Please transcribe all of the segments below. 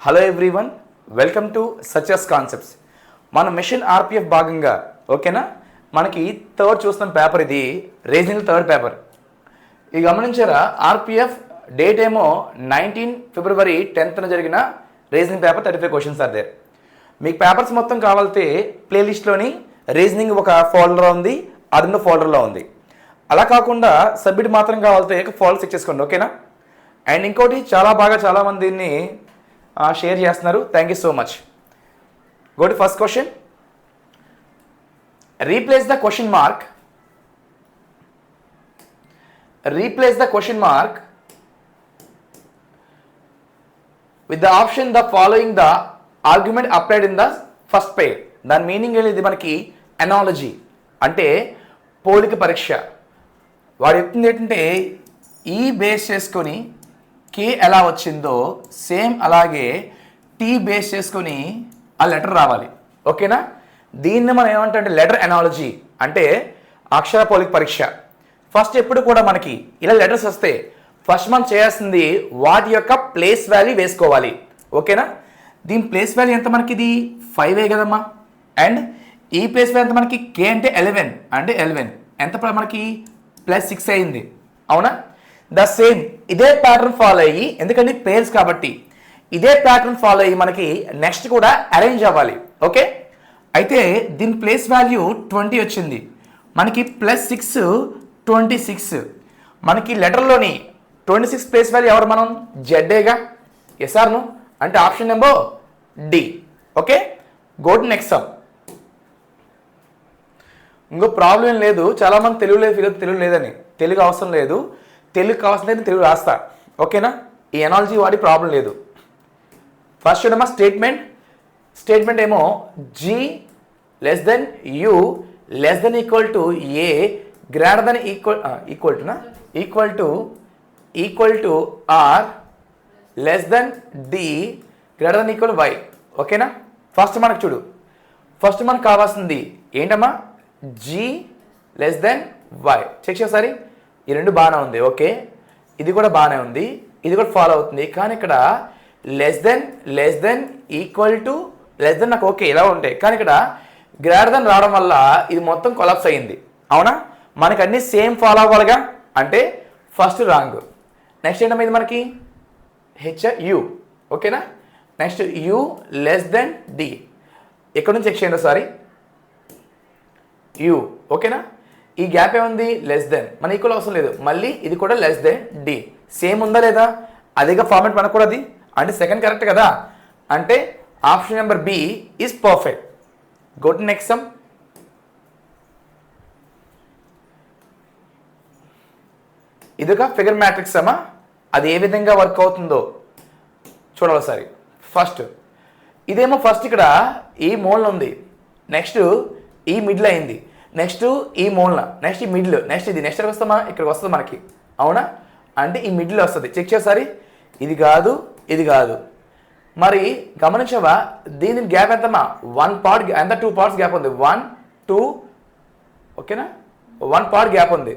Hello everyone, welcome to సచెస్ concepts. మన machine RPF భాగంగా ఓకేనా, మనకి థర్డ్ చూస్తున్న పేపర్ ఇది రీజనింగ్ థర్డ్ పేపర్. ఇది గమనించారా, ఆర్పిఎఫ్ డేట్ ఏమో 19 ఫిబ్రవరి 10th జరిగిన reasoning paper 35 questions are there. మీకు పేపర్స్ మొత్తం కావాలితే ప్లేలిస్ట్లోని రీజనింగ్ ఒక ఫోల్డర్లో ఉంది, అది ఫోల్డర్లో ఉంది. అలా కాకుండా సబ్మిట్ మాత్రం కావాలితే ఫోల్డర్ చెక్ చేసుకోండి ఓకేనా. అండ్ ఇంకోటి చాలామంది దీన్ని షేర్ చేస్తున్నారు, thank you so much. Go to first question. Replace the question mark with the option the following the argument applied in the first pair. దాని మీనింగ్ అనేది మనకి అనాలజీ అంటే పోలిక పరీక్ష. వాడు చెప్తుంది ఏంటంటే ఈ బేస్ చేసుకొని కే ఎలా వచ్చిందో సేమ్ అలాగే టీ బేస్ చేసుకొని ఆ లెటర్ రావాలి ఓకేనా. దీన్ని మనం ఏమంటే లెటర్ అనాలజీ అంటే అక్షర పోలిక పరీక్ష. ఫస్ట్ ఎప్పుడు కూడా మనకి ఇలా లెటర్స్ వస్తే ఫస్ట్ మనం చేయాల్సింది వాటి యొక్క ప్లేస్ వాల్యూ వేసుకోవాలి ఓకేనా. దీని ప్లేస్ వాల్యూ ఎంత మనకి ఇది 5 కదమ్మా. అండ్ ఈ ప్లేస్ వాల్యూ ఎంత మనకి కే అంటే 11 అంటే 11 ఎంత మనకి +6 అయింది అవునా. ద సేమ్ ఇదే ప్యాటర్న్ ఫాలో అయ్యి, ఎందుకంటే పేర్స్ కాబట్టి ఇదే ప్యాటర్న్ ఫాలో అయ్యి మనకి నెక్స్ట్ కూడా అరేంజ్ అవ్వాలి ఓకే. అయితే దీని ప్లేస్ వాల్యూ 20 వచ్చింది, మనకి +6 26. మనకి లెటర్లోని 26 ప్లేస్ వాల్యూ ఎవరు, మనం జెడ్ఏగా. ఎస్ఆర్ను అంటే option number D okay. Go to next sum. ఇంకో ప్రాబ్లం ఏం లేదు, చాలామంది తెలుగు లేదని. తెలుగు అవసరం లేదు, తెలుగు కావాల్సిన తెలుగు రాస్తా ఓకేనా. ఈ ఎనాలజీ వాడి ప్రాబ్లం లేదు. ఫస్ట్ చూడమ్మా, స్టేట్మెంట్ ఏమో G (u) (a) greater than equal to R (d) greater than equal y ఓకేనా. ఫస్ట్ మనకు చూడు, ఫస్ట్ మనకు కావాల్సింది ఏంటమ్మా, g (y). చెక్ చేసారి, ఈ రెండు బాగానే ఉంది ఓకే, ఇది కూడా బాగానే ఉంది, ఇది కూడా ఫాలో అవుతుంది. కానీ ఇక్కడ లెస్ దెన్ ఈక్వల్ టు నాకు ఓకే ఇలా ఉంటాయి, కానీ ఇక్కడ గ్రేటర్ దెన్ రావడం వల్ల ఇది మొత్తం కొలాప్స్ అయ్యింది అవునా. మనకి అన్ని సేమ్ ఫాలో అవ్వాలిగా, అంటే ఫస్ట్ రాంగ్. నెక్స్ట్ ఏంటమ్మా, ఇది మనకి HU ఓకేనా. Next U (d). ఎక్కడ నుంచి చెక్ చేయండి ఒకసారి, U ఓకేనా. ఈ గ్యాప్ ఏముంది, లెస్ దెన్, మన ఈక్వల్ అవసరం లేదు. మళ్ళీ ఇది కూడా (d) సేమ్ ఉందా లేదా, అదిగా ఫార్మాట్ మనకు కూడా అది, అంటే సెకండ్ కరెక్ట్ కదా. అంటే option number B is perfect. Go to next sum. ఇదొక ఫిగర్ మ్యాట్రిక్స్ అమ్మా, అది ఏ విధంగా వర్క్ అవుతుందో చూడాలి ఒకసారి. ఫస్ట్ ఇదేమో ఫస్ట్ ఇక్కడ ఈ మూలన ఉంది, నెక్స్ట్ ఈ మిడిల్ అయింది, నెక్స్ట్ ఈ మూలన, నెక్స్ట్ ఈ మిడిల్, నెక్స్ట్ ఇది, నెక్స్ట్ వస్తామా ఇక్కడికి వస్తుంది మనకి అవునా. అంటే ఈ మిడిల్ వస్తుంది, చెక్ చేసారి. ఇది కాదు, ఇది కాదు. మరి గమనించవా, దీని గ్యాప్ ఎంతమ్మా, 1 పార్ట్ ఎంత, 2 పార్ట్స్ గ్యాప్ ఉంది. 1 2 ఓకేనా, 1 పార్ట్ గ్యాప్ ఉంది.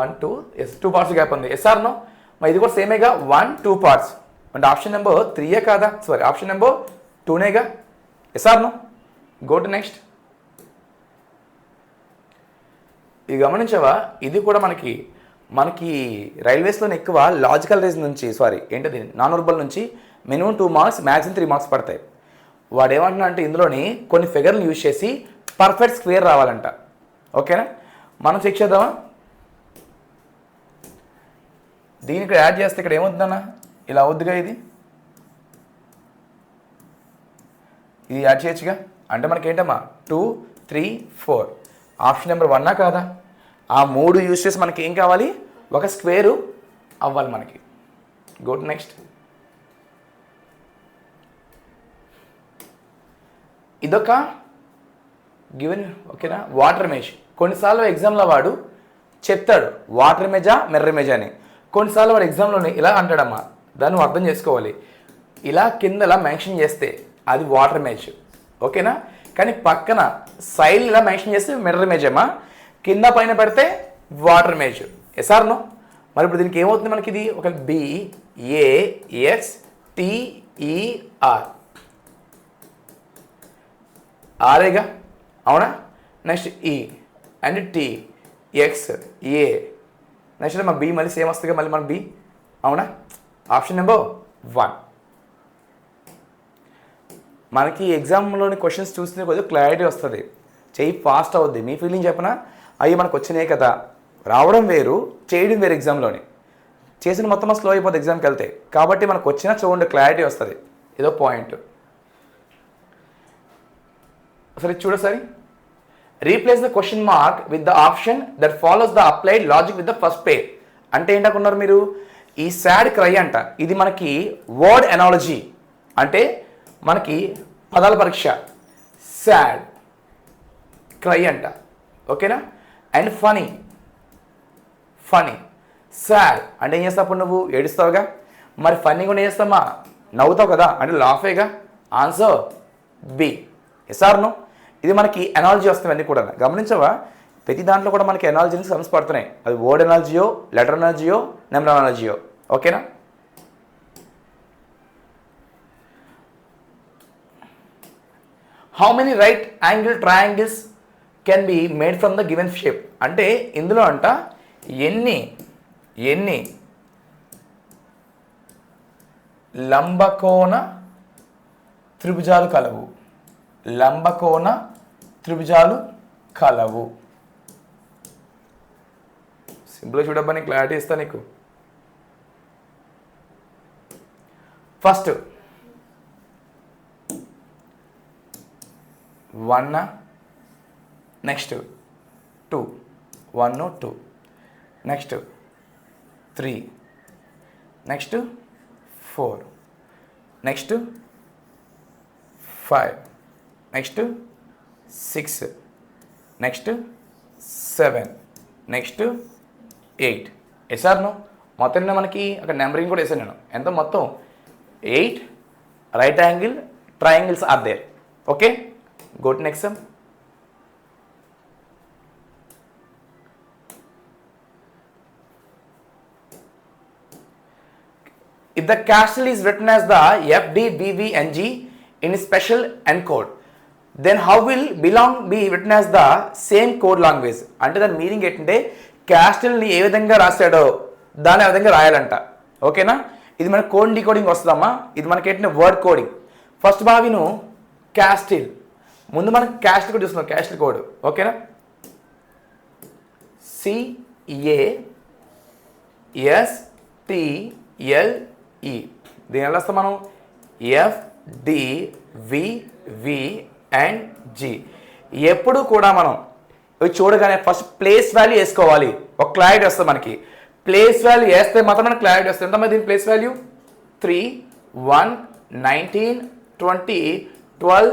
1 2 ఎస్, 2 పార్ట్స్ గ్యాప్ ఉంది. ఎస్ఆర్ నో, మరి ఇది కూడా సేమేగా, 1 2 పార్ట్స్. అంటే ఆప్షన్ నెంబర్ 3 కాదా, సారీ ఆప్షన్ నెంబర్ 2నేగా. Yes or no. Go to next. ఇది గమనించవా, ఇది కూడా మనకి రైల్వేస్లోనే ఎక్కువ లాజికల్ రీజన్ నుంచి, సారీ ఏంటది నాన్ వర్బల్ నుంచి మినిమం 2 మార్క్స్, మ్యాక్సిమం 3 మార్క్స్ పడతాయి. వాడు ఏమంటున్నా అంటే ఇందులోని కొన్ని ఫిగర్లు యూజ్ చేసి పర్ఫెక్ట్ స్క్వేర్ రావాలంట ఓకేనా. మనం చెక్ చేద్దామా, దీని ఇక్కడ యాడ్ చేస్తే ఇక్కడ ఏమవుతుందన్న, ఇలా అవుద్దిగా, ఇది యాడ్ చేయొచ్చుగా. అంటే మనకి ఏంటమ్మా 2 3 4 ఆప్షన్ నెంబర్ 1 కాదా. ఆ 3 యూజ్ చేసి మనకి ఏం కావాలి, ఒక స్క్వేరు అవ్వాలి మనకి. Go to next. ఇదొక గివెన్ ఓకేనా, వాటర్ ఇమేజ్. కొన్నిసార్లు ఎగ్జామ్లో వాడు చెప్తాడు వాటర్ ఇమేజా మిర్రర్ ఇమేజ్ అని, కొన్నిసార్లు వాడు ఎగ్జామ్లోనే ఇలా అంటాడమ్మా, దాన్ని నువ్వు అర్థం చేసుకోవాలి. ఇలా కింద ఇలా మెన్షన్ చేస్తే అది వాటర్ ఇమేజ్ ఓకేనా, కానీ పక్కన సైడ్ ఇలా మెన్షన్ చేస్తే మిర్రర్ ఇమేజ్ అమ్మా, కింద పైన పెడితే వాటర్ ఇమేజ్. SR no. మరి ఇప్పుడు దీనికి ఏమవుతుంది, మనకి ఇది ఒక BAX టీఈఆర్ ఆరేగా, అవునా? Next E and T X A, next మన బి మళ్ళీ సేమ్ వస్తుంది మళ్ళీ మన బి, అవునా? Option number 1. మనకి ఎగ్జామ్లోని క్వశ్చన్స్ చూస్తే కొద్దిగా క్లారిటీ వస్తుంది, చెయ్యి ఫాస్ట్ అవుద్ది. మీ ఫీలింగ్ చెప్పనా, అవి మనకు వచ్చినాయి కదా, రావడం వేరు చేయడం వేరు. ఎగ్జామ్లోని చేసిన మొత్తం స్లో అయిపోతుంది ఎగ్జామ్కి వెళ్తే. కాబట్టి మనకు వచ్చినా చూడండి క్లారిటీ వస్తుంది, ఏదో పాయింట్. సరే చూడసారి, replace the question mark with the option that follows the applied logic with the first pair. అంటే ఏంటనుకున్నారు మీరు, ఈ సాడ్ క్రై అంట, ఇది మనకి వర్డ్ ఎనాలజీ, అంటే మనకి పదాల పరీక్ష. సాడ్ క్రై అంట, ఓకేనా? అండ్ ఫనీ, ఫనీ సాడ్ అంటే ఏం చేస్తావు నువ్వు, ఏడుస్తావుగా. మరి ఫన్నీ కూడా ఏం చేస్తామా, నవ్వుతావు కదా, అంటే లాఫేగా. Answer B. Yes or no. ఇది మనకి ఎనాలజీ వస్తుంది అన్నీ కూడా గమనించవా, ప్రతి దాంట్లో కూడా మనకి ఎనాలజీని సమ్స్ పడుతున్నాయి. అది వర్డ్ ఎనాలజీయో, లెటర్ ఎనాలజీయో, నెంబర్ ఎనాలజీయో, ఓకేనా? How many right angle triangles can be made from the given shape. అంటే ఇందులో అంట ఎన్ని లంబకోణ త్రిభుజాలు కలవు, లంబకోణ త్రిభుజాలు కలవు. సింపుల్గా చూడబ్బా, నీకు క్లారిటీ ఇస్తా నీకు. First 1, next 2, 1 2, next 3, next 4, next 5, next 6, next 7, next 8. Yes or no. మొత్తం మనకి అక్కడ నెంబరింగ్ కూడా వేసాను నేను. ఎంత మొత్తం 8 right angle triangles are there. Okay, go to next sum. If the castle is written as the FDBVNG in special encode, then how will belong be written as the same code language? అంటే దాని meaning ఏంటంటే క్యాస్టిల్ని ఏ విధంగా రాశాడో దాన్ని ఆ విధంగా రాయాలంట. ఓకేనా? ఇది మన కోడ్ డీకోడింగ్ వస్తుందమ్మా. ఇది మనకి ఏంటంటే వర్డ్ కోడింగ్. ఫస్ట్ భావిను క్యాస్టిల్, ముందు మనం క్యాస్టిల్ కోడ్ చూస్తున్నాం, క్యాస్టిల్ కోడ్. ఓకేనా? CASTL దీని ఎలా వస్తాం మనం, FDVVNG. ఎప్పుడు కూడా మనం ఇవి చూడగానే ఫస్ట్ ప్లేస్ వాల్యూ వేసుకోవాలి. ఒక క్లారిటీ వస్తుంది మనకి. ప్లేస్ వాల్యూ వేస్తే మాత్రం మనకి క్లారిటీ వస్తుంది. ఎంతమంది దీని ప్లేస్ వాల్యూ 3, 1, 19, 20, 12,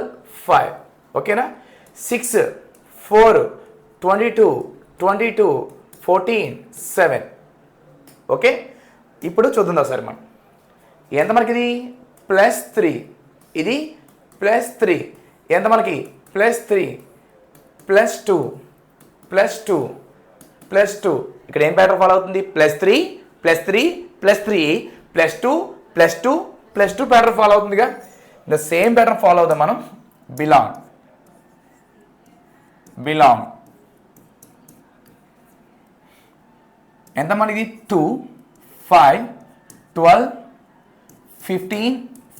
5. ఓకేనా? 6, 4, 22, 22, 14, 7. ఓకే, ఇప్పుడు చూద్దాం సార్ మనం ఎంత మనకి. ఇది +3, ఇది +3, ఎంత మనకి +3, +2, +2, +2. ఇక్కడ ఏం ప్యాటర్న్ ఫాలో అవుతుంది, +3, +3, +3, +2, +2, +2 ప్యాటర్న్ ఫాలో అవుతుందిగా. ద సేమ్ ప్యాటర్న్ ఫాలో అవుతాం మనం. బిలాంగ్ ఎంత మనకి 2, 5, 12, 15,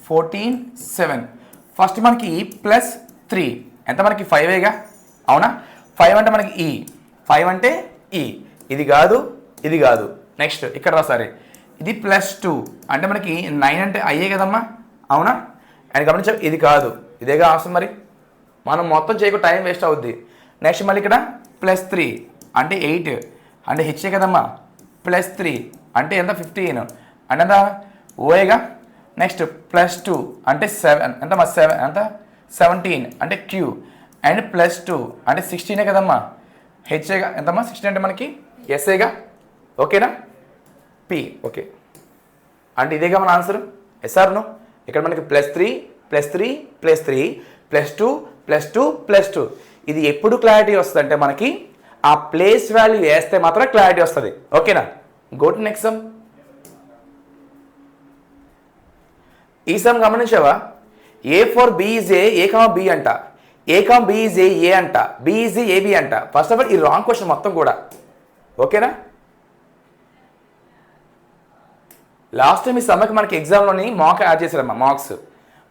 14, 7. ఫస్ట్ మనకి +3 ఎంత మనకి 5ఏగా, అవునా? 5 అంటే మనకి ఈ, 5 అంటే ఈ, ఇది కాదు ఇది కాదు. నెక్స్ట్ ఇక్కడ రా సరే, ఇది +2 అంటే మనకి 9 అంటే అయ్యే కదమ్మా, అవునా? అండ్ గమనించా, ఇది కాదు ఇదేగా ఆప్షన్. మరి మనం మొత్తం చేయకుండా టైం వేస్ట్ అవుద్ది. నెక్స్ట్ మళ్ళీ ఇక్కడ +3 అంటే 8 అంటే హెచ్చే కదమ్మా. +3 అంటే ఎంత 15 అంటే ఎంత ఓఏగా. నెక్స్ట్ +2 అంటే 7 ఎంత మా 7 ఎంత 17 అంటే క్యూ. అండ్ +2 అంటే 16 కదమ్మా, హెచ్ఏగా. ఎంతమ్మా 16 అంటే మనకి ఎస్ఏగా. ఓకేనా? పి. ఓకే, అంటే ఇదేగా మన ఆన్సర్. SR no. ఇక్కడ మనకి +3, +3, +3, +2, +2, +2. ఇది ఎప్పుడు క్లారిటీ వస్తుంది అంటే మనకి ఆ ప్లేస్ వాల్యూ వేస్తే మాత్రం క్లారిటీ వస్తుంది. ఓకేనా? Go to next sum. ఈ సమ్ గమనించావా? A for B is A comma B అంట, A comma B is A అంట, బి ఈజ్ ఏబి అంట. ఫస్ట్ ఆఫ్ ఆల్ ఈ రాంగ్ క్వశ్చన్ మొత్తం కూడా. ఓకేనా? లాస్ట్ టైం ఈ సమ్మకి మనకి ఎగ్జామ్లోని మాక్ యాడ్ చేశారమ్మా, మార్క్స్.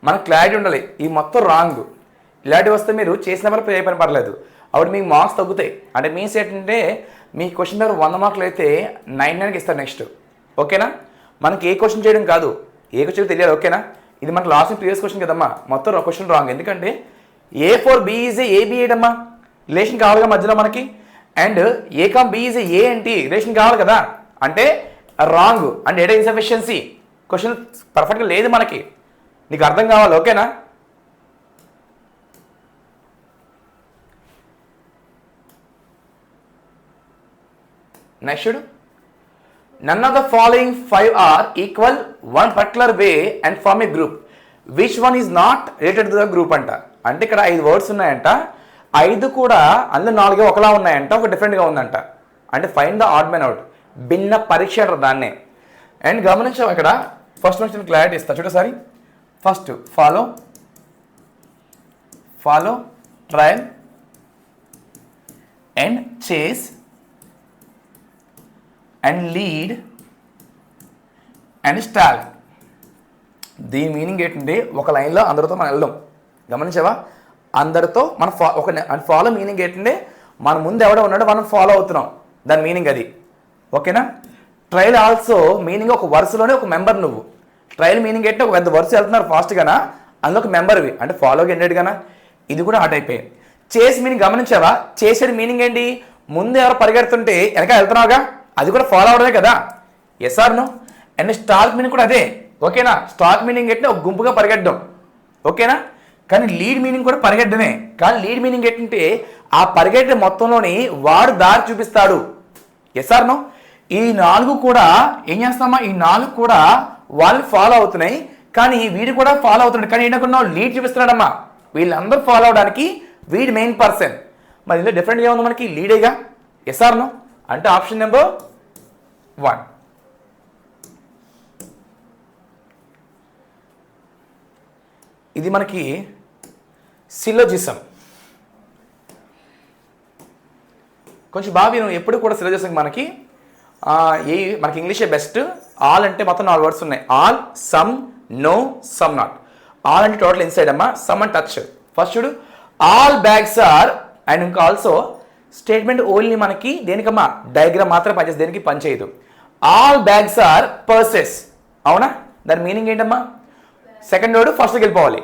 మనకు క్లారిటీ ఉండాలి, ఈ మొత్తం రాంగ్. ఇలాంటివి వస్తే మీరు చేసినప్పుడు ప్రే పని పర్లేదు, అప్పుడు మీకు మార్క్స్ తగ్గుతాయి. అంటే మీన్స్ ఏంటంటే మీ క్వశ్చన్ పేపర్ 100 మార్కులు అయితే 99కి ఇస్తారు నెక్స్ట్. ఓకేనా? మనకి ఏ క్వశ్చన్ చేయడం కాదు, ఏ క్వశ్చన్ తెలియాలి. ఓకేనా? ఇది మనకు లాస్ట్ ప్రీవియస్ క్వశ్చన్ కదమ్మా, మొత్తం క్వశ్చన్ రాంగ్. ఎందుకంటే A for B is AB ఏడమ్మా, రిలేషన్ కావాలిగా మధ్యలో మనకి. And A comma B is A ఏంటి, రిలేషన్ కావాలి కదా, అంటే wrong. And data insufficiency, question పర్ఫెక్ట్గా లేదు మనకి. నీకు అర్థం కావాలి. ఓకేనా? Next, none of the following 5 are equal one particular way and form a group. Which one is not related to the group అంట. అంటే ఇక్కడ 5 వర్డ్స్ ఉన్నాయంట, 5 కూడా అందులో 4 ఒకలా ఉన్నాయంట, ఒక డిఫరెంట్గా ఉందంట. అంటే find the odd man out, భిన్న పరీక్ష అంటారు దాన్నే. అండ్ గమనించాం ఇక్కడ ఫస్ట్ నుంచి క్లారిటీ ఇస్తా చూడసారి. ఫస్ట్ ఫాలో, ట్రయల్ అండ్ చేస్ అండ్ లీడ్ అండ్ స్టాల్. దీని మీనింగ్ ఏంటంటే ఒక లైన్లో అందరితో మనం వెళ్దాం. గమనించావా? అందరితో మనం ఫాలో మీనింగ్ ఏంటంటే మన ముందు ఎవడో ఉన్నాడో మనం ఫాలో అవుతున్నాం, దాని మీనింగ్ అది. ఓకేనా? ట్రయల్ ఆల్సో మీనింగ్ ఒక వరుసలోనే ఒక మెంబర్ నువ్వు. ట్రయల్ మీనింగ్ ఏంటంటే ఒక పెద్ద వరుస వెళ్తున్నారు ఫాస్ట్గానా, అందులో ఒక మెంబర్వి అంటే ఫాలోకి ఎండెడ్గానా. ఇది కూడా ఆ టైప్. చేసి మీనింగ్ గమనించావా? చేసేది మీనింగ్ ఏంటి, ముందు ఎవరు పరిగెడుతుంటే వెనక వెళ్తున్నావుగా, అది కూడా ఫాలో అవడమే కదా. Yes or no? And stock meaning కూడా అదే. ఓకేనా? స్టాక్ మీనింగ్ ఏంటంటే ఒక గుంపుగా పరిగెట్టడం. ఓకేనా? కానీ లీడ్ మీనింగ్ కూడా పరిగెట్టడమే. కానీ లీడ్ మీనింగ్ ఏంటంటే ఆ పరిగెట్టే మొత్తంలోని వాడు దారి చూపిస్తాడు. Yes or no? ఈ 4 కూడా ఏం చేస్తామా, ఈ 4 కూడా వాళ్ళు ఫాలో అవుతున్నాయి, కానీ వీడు కూడా ఫాలో అవుతున్నాడు. కానీ ఏంటనుకున్నావు, లీడ్ చూపిస్తున్నాడమ్మా. వీళ్ళందరూ ఫాలో అవడానికి వీడి మెయిన్ పర్సన్. మరి ఇందులో డిఫరెంట్గా ఉంది మనకి, లీడేగా. Yes or no? అంటే ఆప్షన్ నెంబర్ 1. ఇది మనకి సిలోజిజం. కొంచెం బాగా విను. ఎప్పుడు కూడా సిలోజిజం మనకి ఇంగ్లీషే బెస్ట్. ఆల్ అంటే మొత్తం 4 వర్డ్స్ ఉన్నాయి. All, some, no, some not. All అంటే టోటల్ ఇన్సైడ్ అమ్మా, సమ్ అండ్ టచ్. ఫస్ట్ చూడు, ఆల్ బ్యాగ్స్ ఆర్. అండ్ ఇంకా ఆల్సో స్టేట్మెంట్ ఓన్లీ మనకి దేనికమ్మా, డయాగ్రామ్ మాత్రం పనిచేస్తుంది, దేనికి పనిచేయదు. All bags are purses. అవునా? దాని మీనింగ్ ఏంటమ్మా, సెకండ్ వర్డ్ ఫస్ట్కి వెళ్ళిపోవాలి.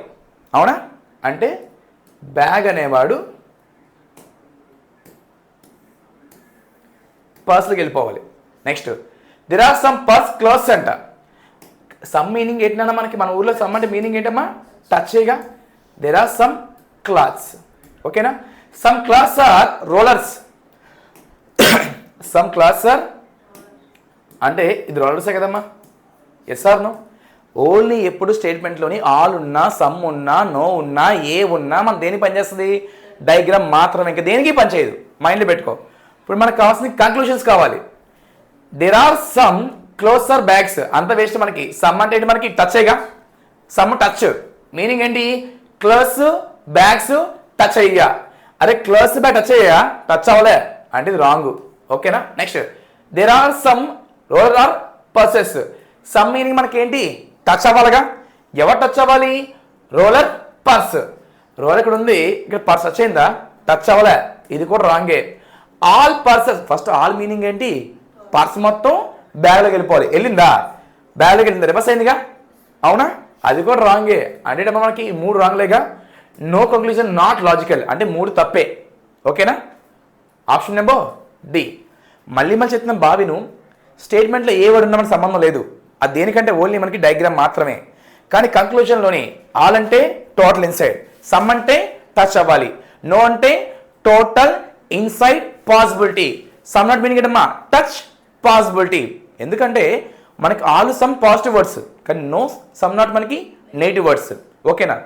అవునా? అంటే బ్యాగ్ అనేవాడు పర్స్లోకి వెళ్ళిపోవాలి. Next, there are some purse clothes అంట. సమ్ మీనింగ్ ఏంటన్నా మనకి, మన ఊర్లో సమ్ అంటే మీనింగ్ ఏంటమ్మా, టచ్గా. There are some clothes. ఓకేనా? Some clothes are rollers. Some clothes are అంటే ఇది రోలర్సే కదమ్మా. Yes or no? ఓన్లీ ఎప్పుడు స్టేట్మెంట్లోని ఆల్ ఉన్నా, సమ్ ఉన్నా, నో ఉన్నా, ఏ ఉన్నా మనం దేనికి పనిచేస్తుంది, డయాగ్రామ్ మాత్రమే, ఇంకా దేనికి పనిచేయదు. మైండ్లో పెట్టుకో. ఇప్పుడు మనకు కావాల్సిన కంక్లూషన్స్ కావాలి. There are some clothes are bags, అంత వేస్ట్ మనకి. సమ్ అంటే ఏంటి మనకి, టచ్గా. సమ్ టచ్ మీనింగ్ ఏంటి, క్లోత్స్ బ్యాగ్స్ టచ్ అయ్యా. అరే క్లోత్స్ బ్యాగ్ టచ్ అయ్యా, టచ్ అవ్వలే అంటే ఇది రాంగ్. ఓకేనా? Next, there are some roller are purses. Some meaning మనకి ఏంటి, టచ్ అవ్వాలిగా. ఎవరు టచ్ అవ్వాలి, రోలర్, పర్స్. రోలర్ ఇక్కడ ఉంది, ఇక్కడ పర్స్ టచ్ అయిందా, టచ్ అవ్వలే, ఇది కూడా రాంగే. All purses, first all meaning ఏంటి, పర్స్ మొత్తం బ్యాగ్లోకి వెళ్ళిపోవాలి. వెళ్ళిందా, బ్యాగ్లోకి వెళ్ళిందా, రివర్స్ అయిందిగా. అవునా? అది కూడా రాంగే. అంటే మనకి 3 రాంగ్లేగా. నో కంక్లూజన్, నాట్ లాజికల్, అంటే 3 తప్పే. ఓకేనా? Option number D. మళ్ళీ చెప్తున్నాం బావిను, స్టేట్మెంట్లో ఏ వర్డ్ ఉన్నా మనకు సంబంధం లేదు, అది దేనికంటే ఓన్లీ మనకి డయాగ్రామ్ మాత్రమే. కానీ కంక్లూజన్లోని ఆల్ అంటే టోటల్ ఇన్సైడ్, సమ్ అంటే టచ్ అవ్వాలి, నో అంటే total inside possibility, some not meaning ఏంటమ్మా, టచ్ పాసిబిలిటీ. ఎందుకంటే మనకి ఆల్ సమ్ పాజిటివ్ వర్డ్స్, కానీ నో, సమ్ నాట్ మనకి నెగిటివ్ వర్డ్స్. ఓకేనా?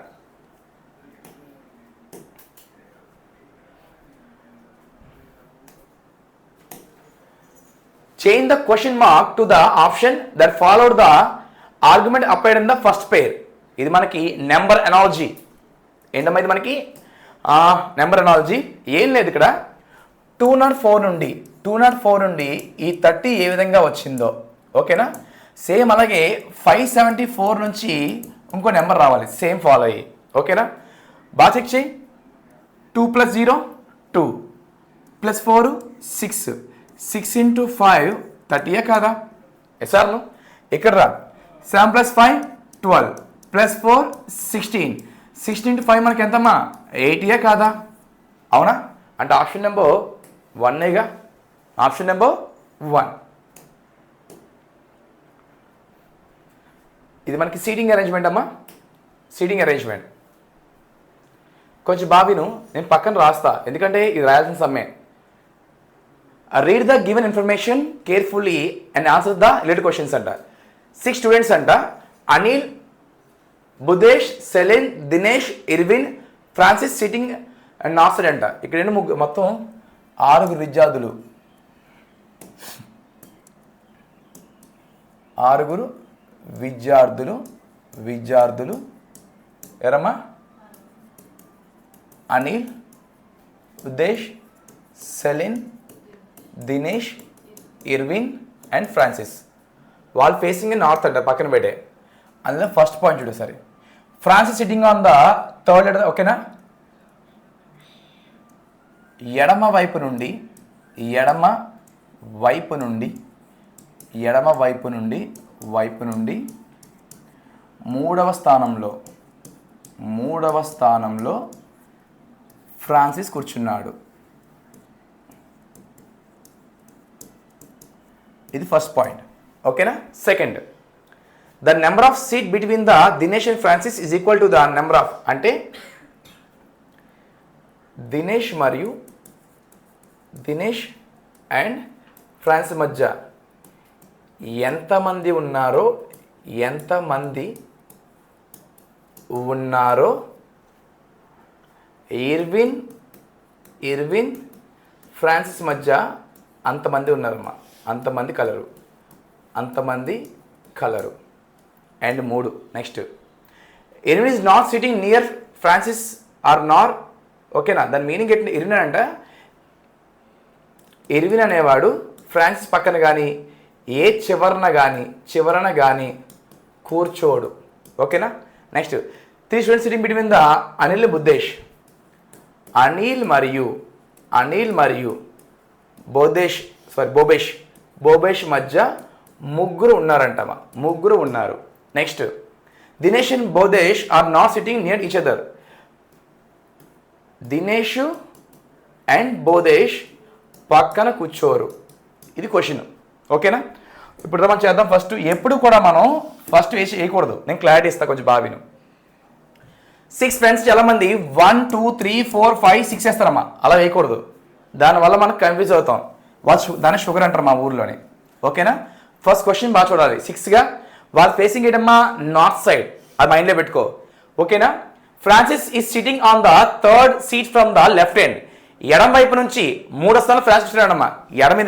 Change the question mark to the option that followed the argument applied in the first pair. ఇది మనకి number analogy. ఏంటమ్మా ఇది మనకి నెంబర్ ఎనాలజీ. ఏం లేదు ఇక్కడ 204 నుండి ఈ 30 ఏ విధంగా వచ్చిందో, ఓకేనా. సేమ్ అలాగే 574 నుంచి ఇంకో నెంబర్ రావాలి, సేమ్ ఫాలో అయ్యి, ఓకేనా. బాగా చెక్ చేయి. 2 + 0 2 + 4 6 6 × 5 30 కాదా? ఎస్ఆర్ను ఇక్కడ రా. 7 + 5 12 + 4 16 16 × 5 మనకి ఎంతమ్మా? 80 కాదా? అవునా? అంటే ఆప్షన్ నెంబర్ 1గా. Option number 1. ఇది మనకి సీటింగ్ అరేంజ్మెంట్ అమ్మా, సీటింగ్ అరేంజ్మెంట్. కొంచెం బాబీను నేను పక్కన రాస్తా, ఎందుకంటే ఇది రాయాల్సిన సమ్మె. Read the given information carefully and answer the related questions అంట. 6 స్టూడెంట్స్ అంట. Anil, Budhesh, Celine, Dinesh, Irvin, Francis sitting and నాసర్ అంట. ఇక్కడ మొత్తం 6 విద్యార్థులు, 6 విద్యార్థులు ఎవరమ్మా? Anil, Udesh, Celine, Dinesh, Irvin and Francis. వాళ్ళు ఫేసింగ్ ఇన్ నార్త్ అంట, పక్కన పెట్టే. అందులో ఫస్ట్ పాయింట్ చూడు సరే. Francis sitting on the third letter, ఓకేనా. ఎడమ వైపు నుండి మూడవ స్థానంలో ఫ్రాన్సిస్ కూర్చున్నాడు. ఇది ఫస్ట్ పాయింట్, ఓకేనా. Second, the number of seat between the Dinesh and Francis is equal to the number of, అంటే దినేష్ అండ్ ఫ్రాన్సిస్ మధ్య ఎంతమంది ఉన్నారో ఇర్విన్ ఫ్రాన్సిస్ మధ్య అంతమంది ఉన్నారమ్మా. అంతమంది కలరు. And 3, next, Irvin is not sitting near Francis or nor, ఓకేనా. దాని మీనింగ్ ఏంటి? ఇర్విన్ అనేవాడు ఫ్రాన్సిస్ పక్కన కానీ ఏ చివరన కానీ కూర్చోడు, ఓకేనా. Next, 3 students sitting between the Anil, Buddhesh. Anil మరియు బోబేష్ మధ్య 3 ఉన్నారంటమ్మా. 3 ఉన్నారు. Next, Dinesh and Bodhesh are not sitting near each other. Dinesh and Bodhesh పక్కన కూర్చోరు. ఇది క్వశ్చన్, ఓకేనా. ఇప్పుడు మనం చేద్దాం. ఫస్ట్ ఎప్పుడు కూడా మనం ఫస్ట్ వేయకూడదు. నేను క్లారిటీ ఇస్తాను, కొంచెం బావిను. 6 ఫ్రెండ్స్ చాలామంది 1 2 3 4 5 6 వేస్తారమ్మా. అలా వేయకూడదు, దానివల్ల మనకు కన్ఫ్యూజ్ అవుతాం. దాన్ని షుగర్ అంటారు మా ఊర్లోని, ఓకేనా. ఫస్ట్ క్వశ్చన్ బాగా చూడాలి. 6గా వాళ్ళు ఫేసింగ్ ఏంటమ్మా? North side. అది మైండ్లో పెట్టుకో, ఓకేనా. Francis is sitting on the third seat from the left hand. ఎడమ వైపు నుంచి 3వ స్థానం ఫ్రాన్సిస్ కూర్చున్నాడమ్మా. ఎడమ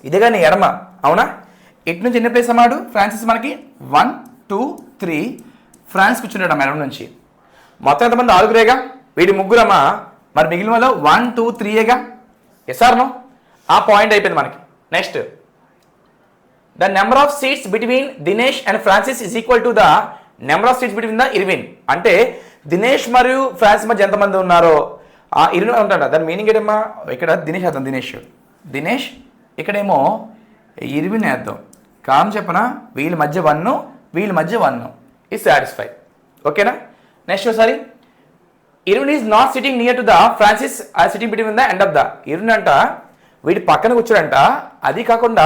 ఇదేగా నీ ఎడమ, అవునా. ఇటు నుంచి ఎన్ని ప్లేస్ అమ్మాడు ఫ్రాన్సిస్? మనకి 1 2 3 ఫ్రాన్సిస్ కూర్చున్నాడమ్మా ఎడమ నుంచి. మొత్తం ఎంతమంది? 6 వీడి 3 అమ్మా. మరి మిగిలిన వాళ్ళు 1 2 3 ఎస్ఆర్నో. ఆ పాయింట్ అయిపోయింది మనకి. Next, the number of seats between Dinesh and Francis is equal to the number of seats between the Irvin. అంటే దినేష్ మరియు ఫ్రాన్సిస్ మధ్య ఎంతమంది ఉన్నారో ఆ ఇర్విన్ ఉంటాడ. దాని మీనింగ్ ఏంటమ్మా? ఇక్కడ దినేష్ వేద్దాం, దినేష్. ఇక్కడేమో ఇర్విన్ వేద్దాం. కారణం చెప్పనా? వీళ్ళ మధ్య 1 ఈ సాటిస్ఫై, ఓకేనా. నెక్స్ట్ ఒకసారి, Irvin is not sitting near to the Francis or sitting between the end of the. Irvin అంట వీడి పక్కన కూర్చోడంట, అది కాకుండా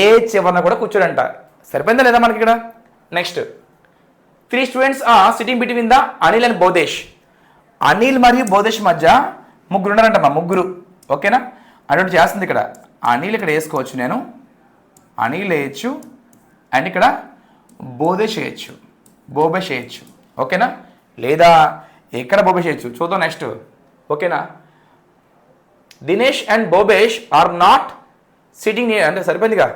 ఏ చివరన కూడా కూర్చోడంట. సరిపోయిందా లేదా మనకి ఇక్కడ? Next, 3 students are sitting between the Anil and Bodhesh. Anil మరియు బోధేష్ మధ్య 3 ఉన్నారంటమ్మా. 3, ఓకేనా. అటువంటి చేస్తుంది ఇక్కడ. అనిల్ ఇక్కడ వేసుకోవచ్చు, నేను అనిల్ వేయచ్చు. అండ్ ఇక్కడ బోధేష్ వేయచ్చు, ఓకేనా. లేదా ఎక్కడ బోబేష్ వేయచ్చు, చూద్దాం నెక్స్ట్, ఓకేనా. Dinesh and Bobesh are not sitting near, అంటే సరిపోయిందిగా,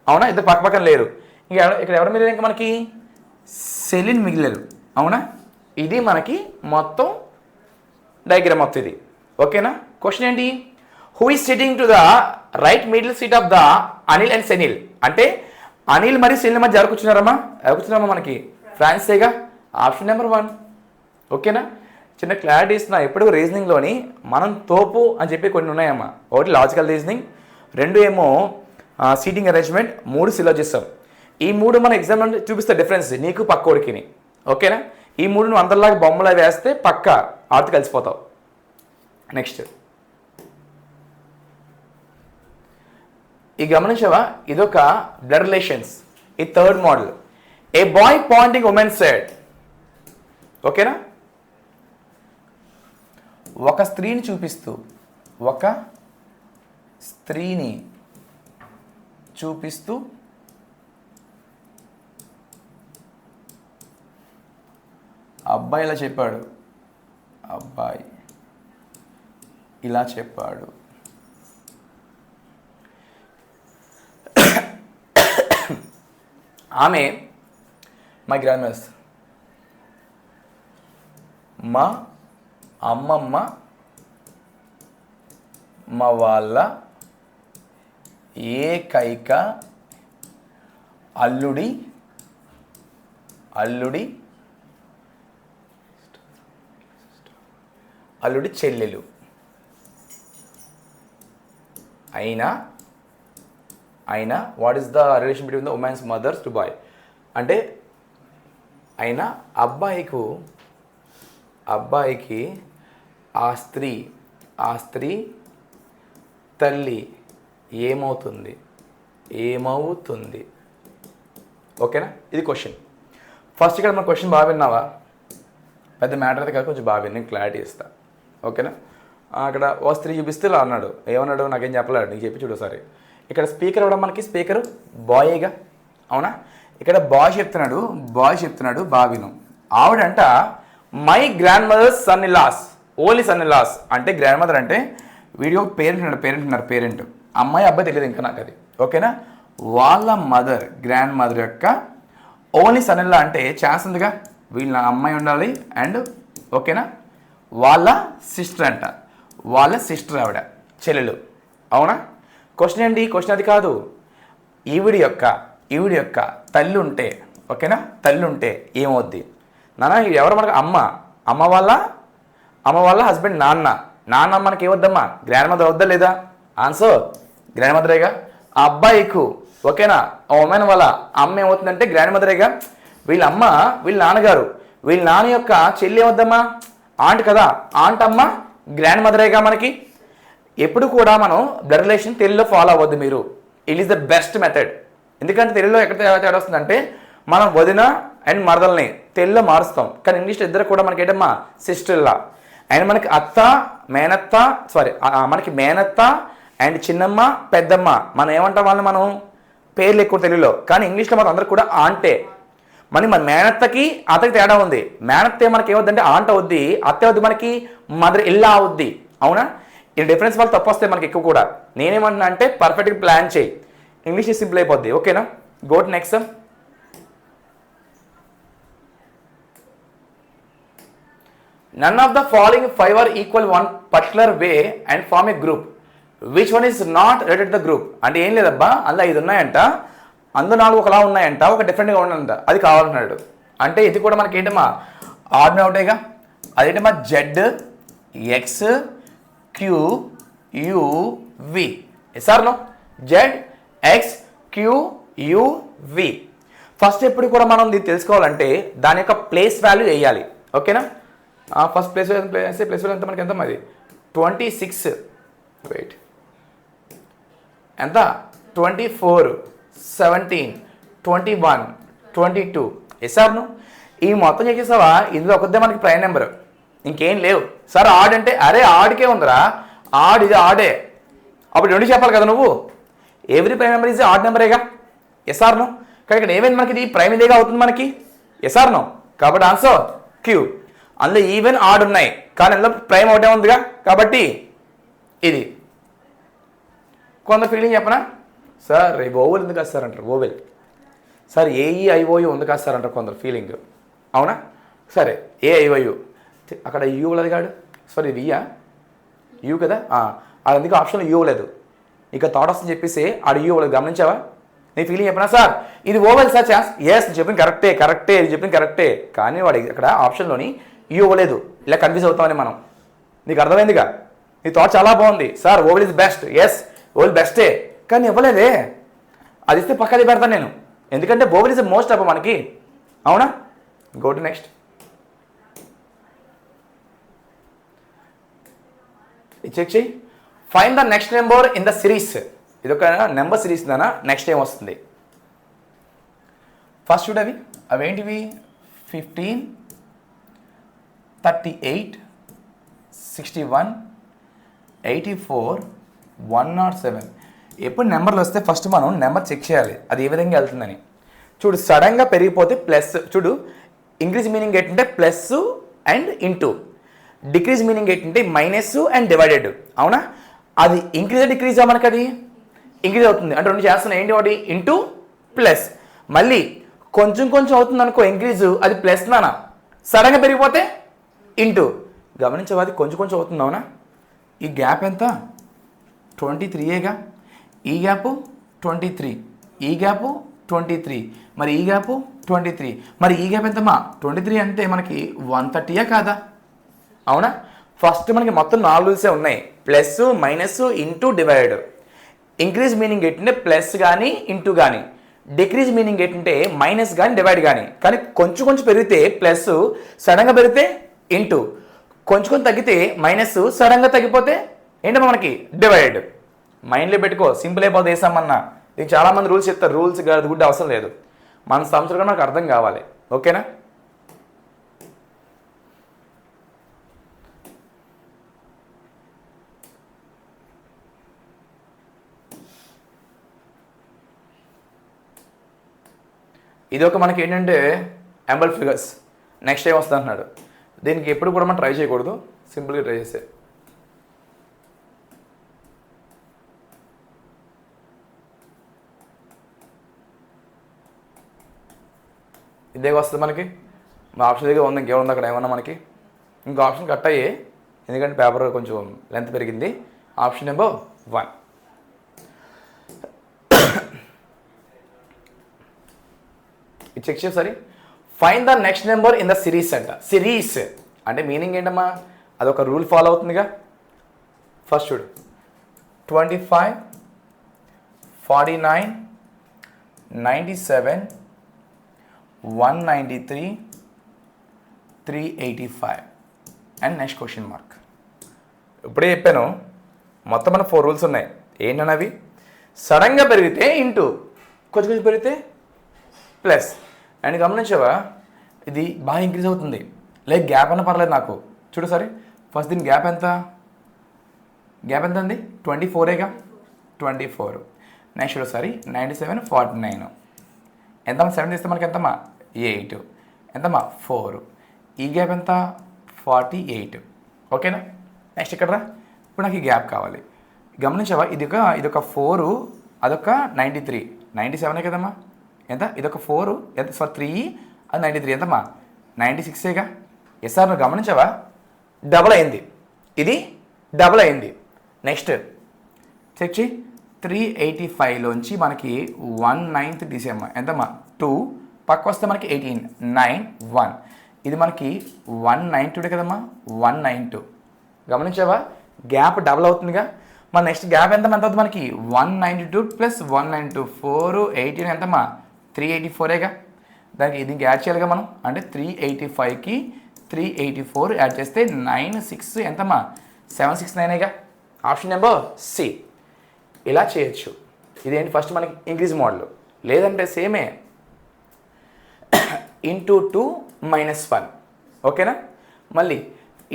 అవునా. ఇద్దరు పక్కన లేరు. ఇక్కడ ఎవరు మిగిలిన? ఇంకా మనకి సెలిన్ మిగిలేరు, అవునా? ఇది మనకి మొత్తం డయాగ్రామ్ మొత్తం ఇది. ఓకేనా? క్వశ్చన్ ఏంటి? Who is sitting to the right middle seat of the Anil and సెనిల్? అంటే అనిల్ మరియు సెనిల్ మధ్య ఎవరు కూర్చున్నారమ్మా? మనకి ఫ్రాన్సేగా. Option number 1. ఓకేనా? చిన్న క్లారిటీ ఇస్తున్నా. ఎప్పుడు రీజనింగ్లోని మనం తోపు అని చెప్పి కొన్ని ఉన్నాయమ్మా. ఒకటి లాజికల్ రీజనింగ్, 2 ఏమో సీటింగ్ అరేంజ్మెంట్, 3 సిలోజిజం. ఈ 3 మన ఎగ్జామ్ చూపిస్తే డిఫరెన్స్ నీకు పక్కోడికిని. ఓకేనా? ఈ 3 నువ్వు అందరిలాగా బొమ్మలా వేస్తే పక్క ఆర్తి కలిసిపోతావు. నెక్స్ట్ ఈ గమనించవా, ఇదొక బ్లడ్ రిలేషన్స్. ఈ 3rd మోడల్, ఏ బాయ్ పాయింటింగ్ ఉమెన్ సైడ్. ఓకేనా? ఒక స్త్రీని చూపిస్తూ అబ్బాయి ఇలా చెప్పాడు, అబ్బాయి ఇలా చెప్పాడు. ఆమె మా గ్రాండ్ మదర్, మా అమ్మమ్మ, మా వాళ్ళ ఏకైక అల్లుడి చెల్లెలు అయినా what is the relation between the women's mother's to boy. అంటే అయినా అబ్బాయికి ఆ స్త్రీ తల్లి ఏమవుతుంది. ఓకేనా? ఇది క్వశ్చన్. ఫస్ట్ ఇక్కడ మన క్వశ్చన్ బాగా విన్నావా? పెద్ద మ్యాటర్ అయితే కాదు, కొంచెం బాగా విని క్లారిటీ ఇస్తా. ఓకేనా? అక్కడ ఓ స్త్రీ చూపిస్తే ఇలా అన్నాడు. ఏమన్నాడు? నాకేం చెప్పలేడు, నీకు చెప్పి చూడు ఒకసారి. ఇక్కడ స్పీకర్ ఇవ్వడం మనకి స్పీకరు బాయేగా. అవునా? ఇక్కడ బాయ్ చెప్తున్నాడు బాగా విను. ఆవిడంట my grandmother's son in laws, only son in laws. అంటే గ్రాండ్ మదర్ అంటే వీడియో పేరెంట్ అమ్మాయి అబ్బాయి తెలియదు ఇంకా నాకు అది. ఓకేనా? వాళ్ళ గ్రాండ్ మదర్ యొక్క ఓన్లీ సన్ ఇన్ లా అంటే ఛాన్స్ ఉందిగా, వీళ్ళ అమ్మాయి ఉండాలి. అండ్ ఓకేనా, వాళ్ళ సిస్టర్ ఆవిడ చెల్లెలు. అవునా? క్వశ్చన్ ఏంటి? క్వశ్చన్ అది కాదు. ఈవిడి యొక్క తల్లి ఉంటే, ఓకేనా, తల్లి ఉంటే ఏమవుద్ది నాన్న? ఎవరు మనకు? అమ్మ వాళ్ళ హస్బెండ్ నాన్న మనకి ఏమొద్దమ్మా? గ్రాండ్ మదర్ వద్దా లేదా? ఆన్సర్ గ్రాండ్ మదరేగా. ఆ అబ్బాయికు ఓకేనా, ఆ ఉమెన్ వాళ్ళ అమ్మ ఏమవుతుందంటే గ్రాండ్ మదరేగా. వీళ్ళ నాన్నగారు, వీళ్ళ నాన్న యొక్క చెల్లి ఏమవుద్దమ్మా? ఆంట్ కదా. ఆంట్ అమ్మ గ్రాండ్ మదరేగా మనకి. ఎప్పుడు కూడా మనం బ్లడ్ రిలేషన్ తెలుగులో ఫాలో అవ్వద్దు మీరు. It is the best method. ఎందుకంటే తెలుగులో ఎక్కడ తేడా వస్తుందంటే మనం వదిన అండ్ మరదల్ని తెలుగులో మారుస్తాం, కానీ ఇంగ్లీష్లో ఇద్దరు కూడా మనకి ఏంటమ్మా? సిస్టర్లా. అండ్ మనకి మనకి మేనత్త అండ్ చిన్నమ్మ, పెద్దమ్మ, మనం ఏమంటాం వాళ్ళని? మనం పేర్లు ఎక్కువ తెలుగులో, కానీ ఇంగ్లీష్లో మాత్రం అందరూ కూడా ఆంటే. మన మేనత్తకి అత్తకి తేడా ఉంది. మేనత్తే మనకి ఏమవుద్దంటే ఆంట అవుద్ది, అత్తే అవుద్ది మనకి మదర్ ఇల్లా అవుద్ది. అవునా? ఈ డిఫరెన్స్ వాళ్ళు తప్పు వస్తాయి మనకి ఎక్కువ కూడా. నేనేమంటున్నా అంటే పర్ఫెక్ట్గా ప్లాన్ చేయి, ఇంగ్లీష్ సింపుల్ అయిపోద్ది. ఓకేనా? Go to next. None of the following 5 are equal one particular way and form a group. Which one is not related the group. అంటే ఏం లేదబ్బా, అందులో 5 ఉన్నాయంట, అందులో 4 ఒకలా ఉన్నాయంట, ఒక డిఫరెంట్గా ఉండంట, అది కావాలన్నాడు. అంటే ఇది కూడా మనకి ఏంటమ్మా? ఆర్డినరీ అవుతాయిగా. అదేంటమ్మా? Z X Q U V. Sir no? Z X Q U V. First ఎప్పుడు కూడా మనం ఇది తెలుసుకోవాలంటే దాని యొక్క ప్లేస్ వాల్యూ వేయాలి. ఓకేనా? ఫస్ట్ ప్లేస్ వాల్యూ ఎంత మనకి? ఎంత అది? 26. వెయిట్ ఎంత? 24, 17, 21, 22. సార్ను ఈ మొత్తం చేసేసావా? ఇందులో ఒకదే మనకి ప్రైమ్ నెంబర్, ఇంకేం లేవు. సార్ ఆడ్ అంటే అరే ఆడికే ఉందిరా, ఇది ఆడే. అప్పుడు 2 చెప్పాలి కదా నువ్వు. Every prime number is odd నెంబరేగా. ఎస్ఆర్ను. కానీ ఇక్కడ ఏమైంది మనకి? ఇది ప్రైమ్ ఇదేగా అవుతుంది మనకి. ఎస్ఆర్ను. కాబట్టి ఆన్సర్ క్యూ. అందులో ఈవెన్ ఆడ్ ఉన్నాయి, కానీ అందులో ప్రైమ్ ఒకటే ఉందిగా, కాబట్టి ఇది. కొంత ఫీలింగ్ చెప్పనా? సార్ ఓవెల్ ఎందుకు వస్తారంటారు? ఓవెల్ సార్ ఏఈఐఓయు ఎందుకు వస్తారంటారు కొందరు ఫీలింగ్. అవునా? సరే AIYU అక్కడ యూ లేదు కాడు, సారీ వియా యూ కదా, అది అందుకే ఆప్షన్లో యూ లేదు, ఇక థాట్ వస్తుంది చెప్పేసి ఆడు యూ లేదు. గమనించావా? నీ ఫీలింగ్ చెప్పినా సార్ ఇది ఓవల్ సార్ ఛాన్స్, ఎస్ చెప్పింది కరెక్టే ఇది చెప్పింది కరెక్టే, కానీ వాడు అక్కడ ఆప్షన్లోని యూ ఇవ్వలేదు. ఇలా కన్ఫ్యూజ్ అవుతామని మనం. నీకు అర్థమైందిగా? నీ థాట్ చాలా బాగుంది sir, oval is best, yes oval బెస్టే, కానీ ఇవ్వలేదే. అది ఇస్తే పక్కది పెడతాను నేను, ఎందుకంటే ఓవల్ ఇస్ మోస్ట్ అప్ మనకి. అవునా? Go to next. చెక్ చేయి. Find the next number in the series. ఇది ఒక నెంబర్ సిరీస్ దానా, నెక్స్ట్ ఏం వస్తుంది ఫస్ట్ చూడు. అవేంటివి? 15, 38, 61, 84, 107. ఎప్పుడు నెంబర్లు వస్తే ఫస్ట్ మనం నెంబర్ చెక్ చేయాలి అది ఏ విధంగా వెళ్తుందని. చూడు, సడన్గా పెరిగిపోతే ప్లస్, చూడు ఇంక్రీజ్ మీనింగ్ ఏంటంటే plus and into, decrease meaning ఏంటంటే మైనస్ అండ్ డివైడెడ్. అవునా? అది ఇంక్రీజ్ డిక్రీజా? మనకి అది ఇంక్రీజ్ అవుతుంది అంటే రెండు చేస్తున్నాయి, ఏంటి ఒకటి ఇంటూ ప్లస్. మళ్ళీ కొంచెం కొంచెం అవుతుంది అనుకో ఇంక్రీజ్, అది ప్లస్ నానా. సడన్గా పెరిగిపోతే ఇంటూ. గమనించవా? అది కొంచెం కొంచెం అవుతుంది. అవునా? ఈ గ్యాప్ ఎంత? 23ఏగా. ఈ గ్యాప్ 23, ఈ గ్యాప్ 23, మరి ఈ గ్యాప్ 23, మరి ఈ గ్యాప్ ఎంతమ్మా? 23 అంటే మనకి 130 కాదా? అవునా? ఫస్ట్ మనకి మొత్తం 4 రూల్సే ఉన్నాయి, plus minus into divide. Increase meaning ఏంటంటే ప్లస్ కానీ ఇంటూ కానీ, డిక్రీజ్ మీనింగ్ ఏంటంటే మైనస్ కానీ డివైడ్ కానీ. కానీ కొంచెం కొంచెం పెరిగితే ప్లస్, సడన్గా పెరిగితే ఇంటూ, కొంచెం కొంచెం తగ్గితే మైనస్, సడన్గా తగ్గిపోతే ఏంటమ్మా మనకి డివైడ్. మైండ్లో పెట్టుకో, సింపుల్ అయిపోతుంది వేసామన్నా. ఇది చాలామంది రూల్స్ చెప్తారు, రూల్స్ కాదు గుడ్ అవసరం లేదు, మన సంవత్సరం మనకు అర్థం కావాలి. ఓకేనా? ఇది ఒక మనకి ఏంటంటే యాంబల్ ఫిగర్స్, నెక్స్ట్ టైం వస్తుంది అంటున్నాడు. దీనికి ఎప్పుడు కూడా మనం ట్రై చేయకూడదు, సింపుల్గా ట్రై చేస్తే. ఇదే వస్తుంది మనకి. మా ఆప్షన్ దగ్గర ఉంది, ఇంకేముంది అక్కడ ఏమన్నా మనకి? ఇంకో ఆప్షన్ కట్ అయ్యే, ఎందుకంటే పేపర్ కొంచెం లెంత్ పెరిగింది. Option number 1. చెక్ చేసి సరే. Find the next number in the series అంట. సిరీస్ అంటే మీనింగ్ ఏంటమ్మా? అదొక రూల్ ఫాలో అవుతుందిగా. ఫస్ట్ చూడు, 25, 49, 97, 193, 385 అండ్ నెక్స్ట్ క్వశ్చన్ మార్క్. ఇప్పుడే చెప్పాను మొత్తం మన 4 రూల్స్ ఉన్నాయి. ఏంటన్నవి? సడన్గా పెరిగితే ఇంటూ, కొంచెం కొంచెం పెరిగితే ప్లస్. అండ్ గమనించావా? ఇది బాగా ఇంక్రీజ్ అవుతుంది, లైక్ గ్యాప్ అన్న పర్లేదు నాకు. చూడు సరే, ఫస్ట్ దీని గ్యాప్ ఎంత? గ్యాప్ ఎంత అండి? 24ఏగా, 24. నెక్స్ట్ చూడు సరే, 97, 49 ఎంతమ్మా? 7 తీస్తే మనకి ఎంతమ్మా? 8. ఎంతమ్మా? 4. ఈ గ్యాప్ ఎంత? 48. ఓకేనా? నెక్స్ట్ ఇక్కడ రా. ఇప్పుడు నాకు ఈ గ్యాప్ కావాలి. గమనించావా? ఇదొక 4, అదొక 93, 97 కదమ్మా. ఎంత? ఇదొక 4, ఎంత? 3, అది 93, ఎంతమ్మా? 96ఏగా. ఎస్ సార్, నువ్వు గమనించావా? డబల్ అయింది, ఇది డబల్ అయింది. నెక్స్ట్ చెక్ చేయి. 385లోంచి మనకి 1/9 తీసేమ్మా. ఎంతమ్మా? 2. పక్క వస్తే మనకి 18, 9, 1. ఇది మనకి 192 కదమ్మా, 192. గమనించావా? గ్యాప్ డబల్ అవుతుందిగా. మన నెక్స్ట్ గ్యాప్ ఎంత అవుతుంది మనకి? 192 ప్లస్ 192, 4, 18 ఎంతమ్మా? 384ఏగా. దానికి దీనికి యాడ్ చేయాలిగా మనం, అంటే 385కి 384 యాడ్ చేస్తే 96 ఎంతమ్మా? 769ఏగా. Option number C. ఇలా చేయొచ్చు. ఇదేంటి? ఫస్ట్ మనకి ఇంక్రీజ్ మోడల్, లేదంటే సేమే ఇంటూ 2 మైనస్ 1. ఓకేనా? మళ్ళీ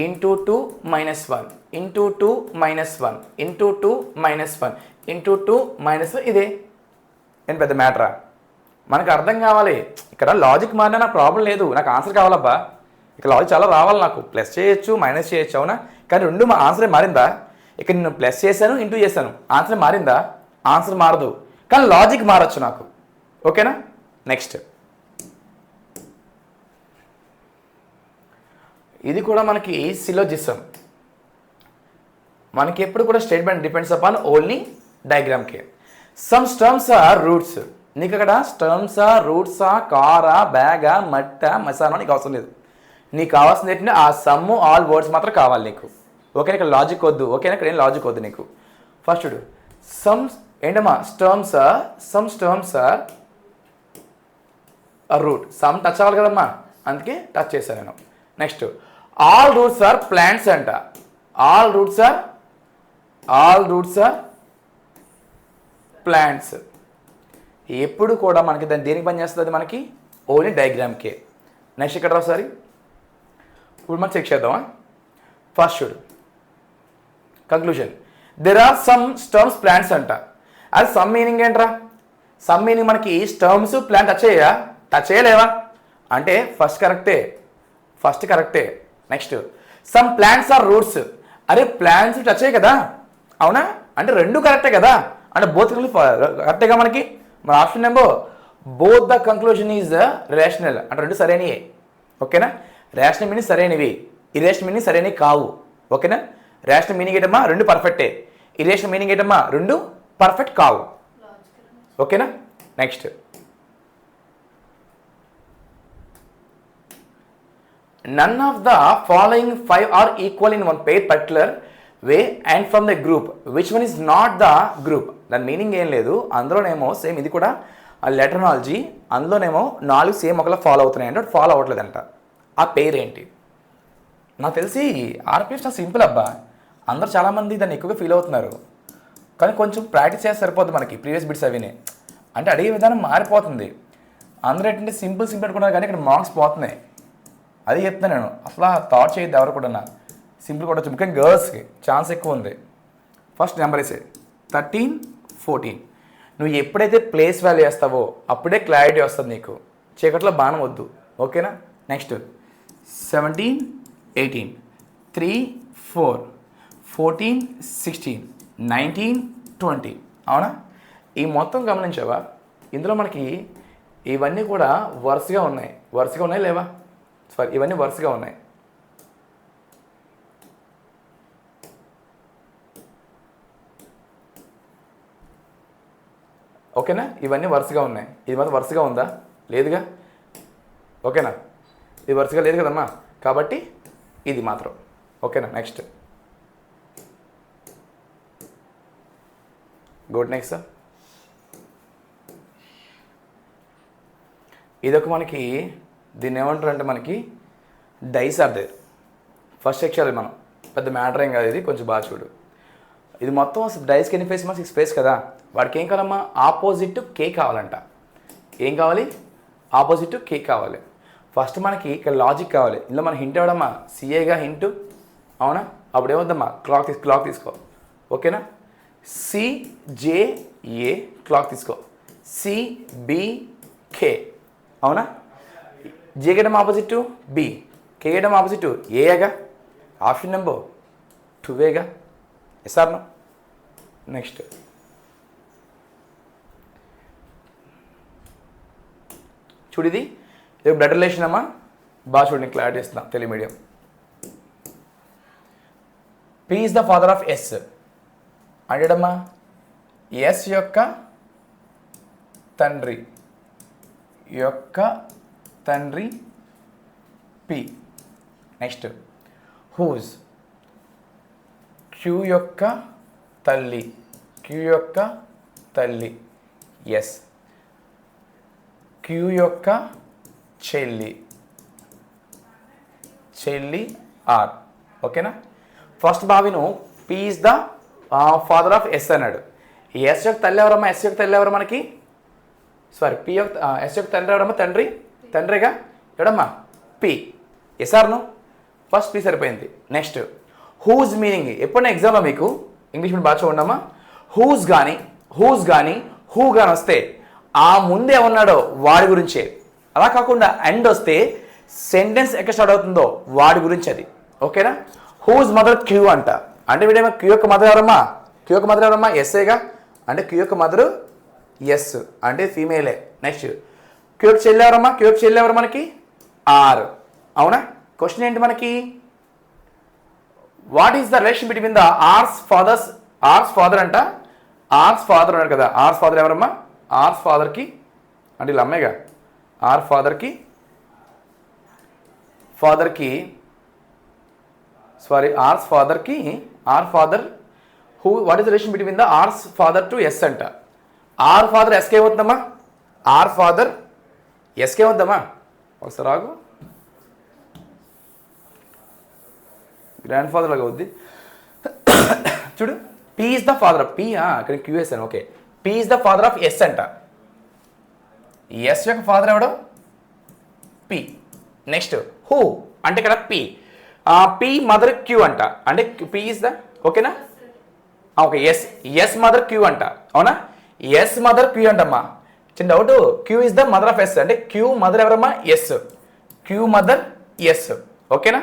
into 2 minus 1, into 2 minus 1, into 2 minus 1, into 2 minus 1. ఇదే ఏంటి పెద్ద మ్యాటరా? మనకు అర్థం కావాలి. ఇక్కడ లాజిక్ మారినా నాకు ప్రాబ్లం లేదు, నాకు ఆన్సర్ కావాలబ్బా. ఇక్కడ లాజిక్ చాలా రావాలి నాకు. ప్లస్ చేయొచ్చు, మైనస్ చేయొచ్చు, అవునా? కానీ రెండు మా ఆన్సరే మారిందా? ఇక్కడ నేను ప్లస్ చేశాను, ఇంటూ చేశాను, ఆన్సర్ మారిందా? ఆన్సర్ మారదు, కానీ లాజిక్ మారచ్చు నాకు. ఓకేనా? నెక్స్ట్ ఇది కూడా మనకి సిలోజిసం. మనకి ఎప్పుడు కూడా స్టేట్మెంట్ డిపెండ్స్ అపాన్ ఓన్లీ డయాగ్రామ్కే. Some stems are roots. నీకు అక్కడ స్టర్మ్సా, రూట్సా, కారా, బ్యాగా, మట్ట, మసానా నీకు అవసరం లేదు. నీకు కావాల్సింది ఏంటంటే ఆ సమ్ ఆల్ వర్డ్స్ మాత్రం కావాలి నీకు. ఓకేనా, ఇక్కడ లాజిక్ వద్దు. ఓకేనా, ఇక్కడ ఏం లాజిక్ వద్దు నీకు. ఫస్ట్ చూడు, సమ్ ఏంటమ్మా stems are root. Some touch అవ్వాలి కదమ్మా, అందుకే టచ్ చేశాను నేను. Next all roots are plants అంట. All roots are plants. ఎప్పుడు కూడా మనకి దాన్ని దేనికి పని చేస్తుంది? మనకి ఓన్లీ డయాగ్రామ్కే. నెక్స్ట్ ఇక్కడ ఒకసారి ఇప్పుడు మనం చెక్ చేద్దామా. ఫస్ట్ చూడు, conclusion, there are some stems plants అంట. అది సమ్ మీనింగ్ ఏంట్రా? సమ్ మీనింగ్ మనకి స్టర్మ్స్ ప్లాంట్ టచ్ చేయలేవా అంటే ఫస్ట్ కరెక్టే. Next some plants are roots. అరే ప్లాంట్స్ టచ్ అయ్యాయి కదా, అవునా? అంటే రెండు కరెక్టే కదా, అంటే బోత్ కరెక్టేగా మనకి. మన option number both the conclusion is rational అంటే రెండు సరైనవి. ఓకేనా, రేషనల్ మీనింగ్ సరైనవి, ఇరేషనల్ మీనింగ్ సరైనవి కావు. ఓకేనా, రేషనల్ మీనింగ్ ఏంటమ్మా రెండు పర్ఫెక్టే, ఇరేషనల్ మీనింగ్ ఏంటమ్మా రెండు పర్ఫెక్ట్ కావు. ఓకేనా, next none of the following 5 are equal in one pair particular way and from the group which one is not the group. దాని మీనింగ్ ఏం లేదు, అందులోనేమో సేమ్ ఇది కూడా లెటర్నాలజీ, అందులోనేమో 4 సేమ్ ఒకలా ఫాలో అవుతున్నాయి అంటే ఫాలో అవ్వట్లేదంట. ఆ పేరు ఏంటి? నాకు తెలిసి ఆర్పిఎఫ్ చాలా సింపుల్ అబ్బా, అందరూ చాలామంది దాన్ని ఎక్కువగా ఫీల్ అవుతున్నారు, కానీ కొంచెం ప్రాక్టీస్ చేస్తే సరిపోద్ది మనకి. ప్రీవియస్ బిట్స్ అవినే అంటే అడిగే విధానం మారిపోతుంది. అందరూ ఏంటంటే సింపుల్ అనుకున్నారు కానీ ఇక్కడ మార్క్స్ పోతున్నాయి. అది చెప్తాను నేను, అసలు థాట్ చేయొద్దు ఎవరు కూడా. సింపుల్ కూడా ముఖ్యంగా గర్ల్స్కి ఛాన్స్ ఎక్కువ ఉంది. ఫస్ట్ నెంబర్ వేసే 13, 14. నువ్వు ఎప్పుడైతే ప్లేస్ వాల్యూ వేస్తావో అప్పుడే క్లారిటీ వస్తుంది నీకు, చీకట్లో బాణం వద్దు. ఓకేనా, నెక్స్ట్ 17, 18, 3, 4, 14, 16, 19, 20. అవునా? ఈ మొత్తం గమనించావా? ఇందులో మనకి ఇవన్నీ కూడా వరుసగా ఉన్నాయి లేవా? సారీ, ఇవన్నీ వరుసగా ఉన్నాయి. ఓకేనా, ఇవన్నీ వరుసగా ఉన్నాయి. ఇది మాత్రం వరుసగా ఉందా? లేదుగా. ఓకేనా, ఇది వరుసగా లేదు కదమ్మా, కాబట్టి ఇది మాత్రం. ఓకేనా, నెక్స్ట్ నెక్స్ట్ ఇదొక మనకి దీన్ని ఏమంటారు అంటే మనకి dice are there. First check చేయాలి మనం, పెద్ద మ్యాటర్ ఏం కాదు ఇది, కొంచెం బాగా చూడు. ఇది మొత్తం డైస్కి ఎన్ని ఫేస్? 6 ఫేస్ కదా. వాడికి ఏం కావాలమ్మా? ఆపోజిట్ కే కావాలంట. ఏం కావాలి? ఆపోజిట్ కే కావాలి. ఫస్ట్ మనకి ఇక్కడ లాజిక్ కావాలి. ఇందులో మన హింట్ ఇవ్వడమ్మా సిఏగా హింట్, అవునా? అప్పుడు ఏమవుద్దమ్మా క్లాక్ తీసుకో. ఓకేనా, సిజేఏ క్లాక్ తీసుకో, సిబికే, అవునా? జే గేయడం ఆపోజిట్ బి, కే గేయడం ఆపోజిట్ ఏగా. ఆప్షన్ నెంబర్ 2వేగా. ఎస్ఆర్ను. నెక్స్ట్ చూడు, ఇది బ్లడ్ రిలేషన్ అమ్మా, బాగా చూడండి, క్లారిటీ ఇస్తున్నా. Telugu medium. P is the father of S అంటేడమ్మా ఎస్ యొక్క తండ్రి పి. నెక్స్ట్ హూజ్ క్యూ యొక్క తల్లి ఎస్. క్యూ యొక్క చెల్లి ఆర్. ఓకేనా, ఫస్ట్ భావిను P is the father of S అన్నాడు. ఎస్ యొక్క తల్లి ఎవరమ్మా? ఎస్ యొక్క తల్లి ఎవరు మనకి? సారీ, పి యొక్క ఎస్ యొక్క తండ్రి ఎవరమ్మా? తండ్రిగా ఎవడమ్మా? పి. ఎస్ఆర్ను ఫస్ట్ పి సరిపోయింది. నెక్స్ట్ హూజ్ మీనింగ్ ఎప్పుడైనా ఎగ్జామ్లో మీకు ఇంగ్లీష్ మీడియం బాగా చూడమ్మా, హూ కానీ వస్తే ఆ ముందే ఉన్నాడో వాడి గురించే. అలా కాకుండా అండ్ వస్తే సెంటెన్స్ ఎక్కడ స్టార్ట్ అవుతుందో వాడి గురించి అది. ఓకేనా, హూజ్ మదర్ క్యూ అంట. అంటే వీడేమో క్యూ యొక్క మదర్ ఎవరమ్మా? ఎస్ఏగా. అంటే క్యూ యొక్క మదరు ఎస్ అంటే ఫీమేలే. నెక్స్ట్ క్యూ యొక్క చెల్లి ఎవరమ్మా? క్యూ యొక్క చెల్లి ఎవరు మనకి? ఆర్. అవునా, క్వశ్చన్ ఏంటి మనకి, what is the relation between the R's father అంట, ఆర్స్ ఫాదర్ ఉన్నాడు కదా, ఆర్స్ ఫాదర్ ఎవరమ్మా, ఆర్స్ ఫాదర్కి అంటే ఇలా అమ్మాయిగా, ఆర్ ఫాదర్కి R father who, what is the relation between the R's father to S అంట. ఆర్ ఫాదర్ ఎస్కే అవుతుందమ్మా, ఆర్ ఫాదర్ ఎస్కే అవుద్దామా, ఒకసారి రాగు, గ్రాండ్ ఫాదర్ లాగా అవుద్ది చూడు. P is the father of, P ఇక్కడ క్యూఎస్ అని, okay, P is the father of S అంట. ఎస్ యొక్క ఫాదర్ ఎవడు, పి. నెక్స్ట్ హూ అంటే ఇక్కడ పి, పి మదర్ క్యూ అంట, అంటే P is the, okay, okay, yes mother Q అంట, అవునా, ఎస్ మదర్ క్యూ అంటమ్మా. చిన్న doubt, Q is the mother of S అంటే క్యూ మదర్ ఎవరమ్మా, ఎస్, క్యూ మదర్ ఎస్, ఓకేనా.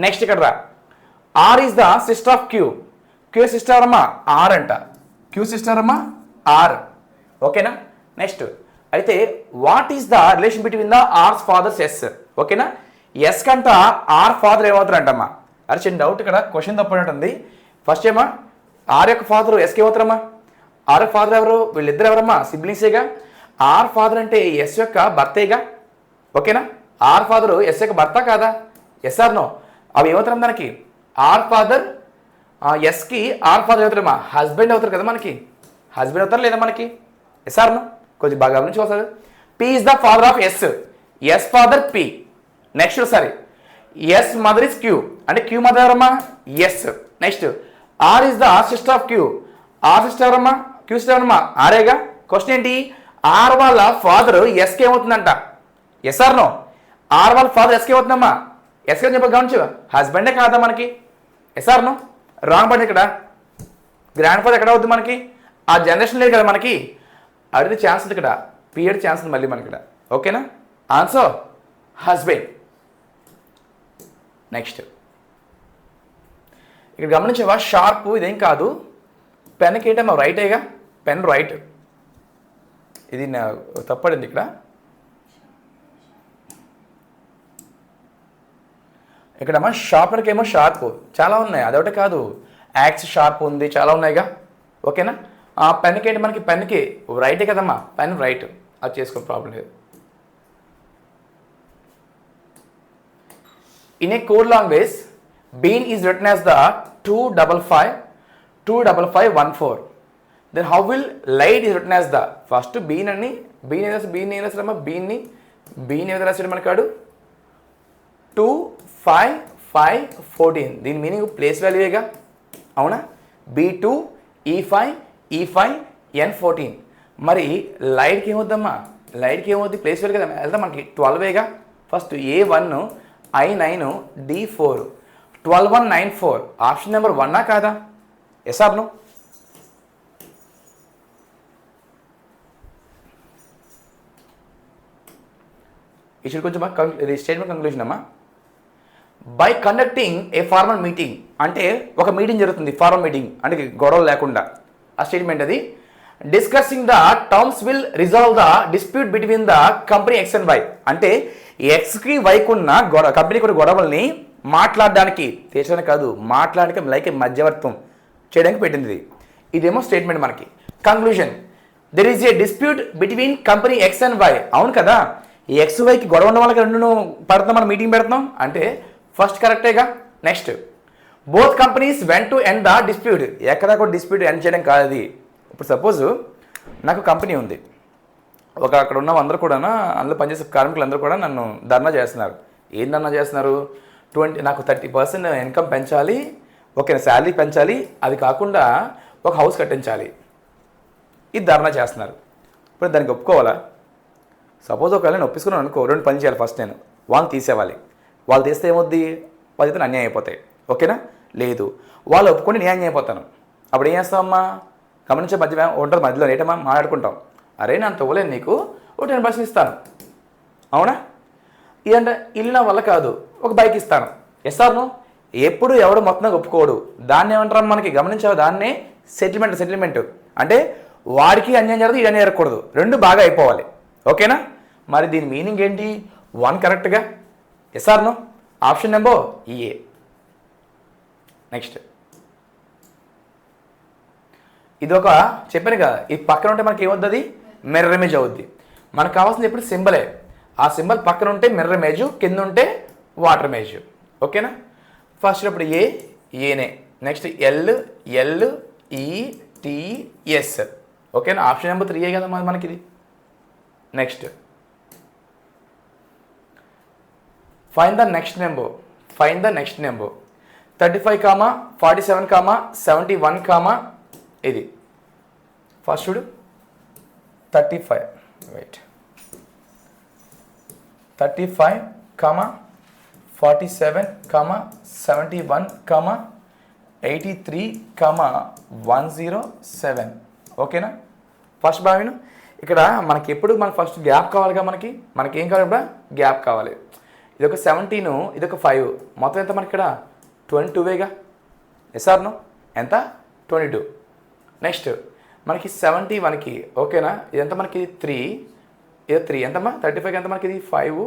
నెక్స్ట్ ఇక్కడ రా, R is the sister of Q, Q sister ఎవరమ్మా, ఆర్ అంట, క్యూ సిస్టర్ అమ్మా ఆర్, ఓకేనా. నెక్స్ట్ అయితే what is the relation between the R's father's S, ఓకేనా. ఎస్ కంట ఆర్ ఫాదర్ ఏమవుతారంటమ్మా, అరే చిన్న డౌట్ ఇక్కడ క్వశ్చన్ తప్పనట్టుంది. ఫస్ట్ ఏమా ఆర్ యొక్క ఫాదర్ ఎస్కి ఏమవుతారమ్మా, ఆర్ యొక్క ఫాదర్ ఎవరు, వీళ్ళిద్దరు ఎవరమ్మా, సిబ్లింగ్సేగా. ఆర్ ఫాదర్ అంటే ఎస్ యొక్క భర్తేగా, ఓకేనా. ఆర్ ఫాదర్ ఎస్ యొక్క భర్త కాదా, ఎస్ ఆర్ నో, అవి ఏమవుతారు మనకి, ఆర్ ఫాదర్ ఎస్కి ఆర్ ఫాదర్ అవుతారమ్మా, హస్బెండ్ అవుతారు కదా మనకి, హస్బెండ్ అవుతారు లేదా మనకి, ఎస్ ఆర్ నో, కొంచెం బాగా గమనించుకోవాలి. P is the father of S, S father P. Next సరే, ఎస్ మదర్ ఇస్ క్యూ అంటే క్యూ మదర్ ఎవరమ్మా, S. Next R is the sister of Q, R sister ఎవరమ్మా, క్యూ సిస్టర్ ఎవరమ్మా, ఆరేగా. Question ఏంటి, ఆర్ వాళ్ళ ఫాదర్ ఎస్కే ఏమవుతుందంట, ఎస్ ఆర్ నో, ఆర్ వాళ్ళ ఫాదర్ ఎస్కే అవుతుందమ్మా, ఎస్కే చెప్ప గమనించు, హస్బెండే కాదా మనకి, ఎస్ ఆర్ నో. రాంగ్ పడింది ఇక్కడ, గ్రాండ్ ఫాదర్ ఎక్కడ అవుతుంది మనకి, ఆ జనరేషన్ లేదు కదా మనకి, అడిగితే ఛాన్స్ ఉంది ఇక్కడ, పీరియడ్ ఛాన్స్ ఉంది మళ్ళీ మనకి ఇక్కడ, ఓకేనా. Answer husband. నెక్స్ట్ ఇక్కడ గమనించావా, షార్ప్ ఇదేం కాదు, పెన్కి ఏంటమ్మా రైటేగా, పెన్ రైట్, ఇది తప్పడింది ఇక్కడ. ఇక్కడమ్మా షార్పర్కి ఏమో షార్ప్ చాలా ఉన్నాయి, అదొకటే కాదు, యాక్స్ షార్ప్ ఉంది, చాలా ఉన్నాయిగా, ఓకేనా. ఆ పెన్కి ఏంటి మనకి, పెన్కి రైటే కదమ్మా, పెన్ రైట్, అది చేసుకో ప్రాబ్లం లేదు. In a code language bean is written as the 25514. Then how will light is written as the, first bean అని, బీన్ ఏం రాస్తారమ్మా, బీన్ ఏదో రాసాడు మనకాడు 25514, దీని మీనింగ్ ప్లేస్ వాల్యూగా, అవునా. B2 E5 E5 N14, మరి లైట్కి ఏమవుద్దమ్మా, లైట్కి ఏమవుద్ది, ప్లేస్ వాల్యూ కదా వెళ్దాం మనకి 12 first A1 I9 D4 12194, option number 1 కాదా, ఎస్ ఆర్ నో. ఇది కొంచెం ఇది స్టేట్మెంట్ కంక్లూజన్ అమ్మా. By conducting A formal meeting అంటే ఒక మీటింగ్ జరుగుతుంది, ఫార్మల్ మీటింగ్ అంటే గొడవలు లేకుండా, ఆ స్టేట్మెంట్ అది. Discussing the terms will resolve the dispute between the company X and Y అంటే ఎక్స్కి వైకి ఉన్న కంపెనీకి ఉన్న గొడవల్ని మాట్లాడడానికి, తీర్చడానికి కాదు, మాట్లాడడానికి లైక్ మధ్యవర్తం చేయడానికి పెట్టింది. ఇదేమో స్టేట్మెంట్ మనకి. Conclusion, there is a dispute between company X and Y, అవును కదా, ఈ ఎక్స్ వైకి గొడవ ఉన్న వాళ్ళకి రెండు పడుతున్నాం, మనం మీటింగ్ పెడుతున్నాం అంటే ఫస్ట్ కరెక్టేగా. Next both companies went to end the dispute, ఎక్కడా కూడా డిస్ప్యూట్ ఎండ్ చేయడం కాదు అది. ఇప్పుడు సపోజ్ నాకు కంపెనీ ఉంది, అక్కడ ఉన్న అందరూ కూడా, అందులో పనిచేసే కార్మికులు అందరూ కూడా నన్ను ధర్నా చేస్తున్నారు. ఏం ధర్నా చేస్తున్నారు, నాకు 30% ఇన్కమ్ పెంచాలి, ఓకే శాలరీ పెంచాలి, అది కాకుండా ఒక హౌస్ కట్టించాలి, ఇది ధర్నా చేస్తున్నారు. ఇప్పుడు దానికి ఒప్పుకోవాలా? సపోజ్ ఒకవేళ నేను ఒప్పించుకున్నాను అనుకో, 2 పని చేయాలి. ఫస్ట్ నేను వాళ్ళని తీసేవాలి, వాళ్ళు తీస్తే ఏమవుద్ది, వాళ్ళైతే అన్యాయం అయిపోతాయి, ఓకేనా. లేదు వాళ్ళు ఒప్పుకొని నేను అన్యాయం అయిపోతాను, అప్పుడు ఏం చేస్తామమ్మా, గమనించే మధ్య ఉంటుంది, మధ్యలో ఏంటమ్మా మాట్లాడుకుంటాం, అరే నేను తవ్వలేను, నీకు ఒక 10% ఇస్తాను, అవునా. ఇదంటే ఇల్లు నా వల్ల కాదు, ఒక బైక్ ఇస్తాను, ఎస్ ఆర్ నో. ఎప్పుడు ఎవడు మొత్తంగా ఒప్పుకోడు, దాన్ని ఏమంటారు మనకి, గమనించావు, దాన్నే సెటిల్మెంట్ అంటే వాడికి అన్యాయం జరగదు, ఇది అన్యాయం జరగకూడదు, రెండు బాగా అయిపోవాలి, ఓకేనా. మరి దీని మీనింగ్ ఏంటి, 1 కరెక్ట్గా, yes or no. Option number A. Next ఇది ఒక చెప్పాను కదా, ఈ పక్కన ఉంటే మనకి ఏమవుతుంది, మిర్రర్ ఇమేజ్ అవుద్ది. మనకు కావాల్సింది ఎప్పుడు సింబలే, ఆ సింబల్ పక్కన ఉంటే మిర్రర్ ఇమేజ్, కింద ఉంటే వాటర్ ఇమేజ్. ఓకేనా? ఫస్ట్ ఇప్పుడు ఏనే, నెక్స్ట్ LETS. ఓకేనా? ఆప్షన్ నెంబర్ 3 కదా మనకి ఇది. Next find the next number. 35, 47, 71, ఇది ఫస్ట్ చూడు. 35 వెయిట్ 35, 47, 71, 83, 107. ఓకేనా? ఫస్ట్ బాగా ఇక్కడ మనకి ఎప్పుడు మన ఫస్ట్ గ్యాప్ కావాలిగా, మనకి ఏం కావాలి, ఇప్పుడు గ్యాప్ కావాలి. ఇది ఒక 17, ఇది ఒక 5, మొత్తం ఎంత మనకి ఇక్కడ 22వేగా. ఎస్ఆర్ను ఎంత 22. నెక్స్ట్ మనకి 71కి ఓకేనా, ఇదంతా మనకి 3, ఇది 3 ఎంతమ్మా 35 ఎంత మనకి, ఇది 5,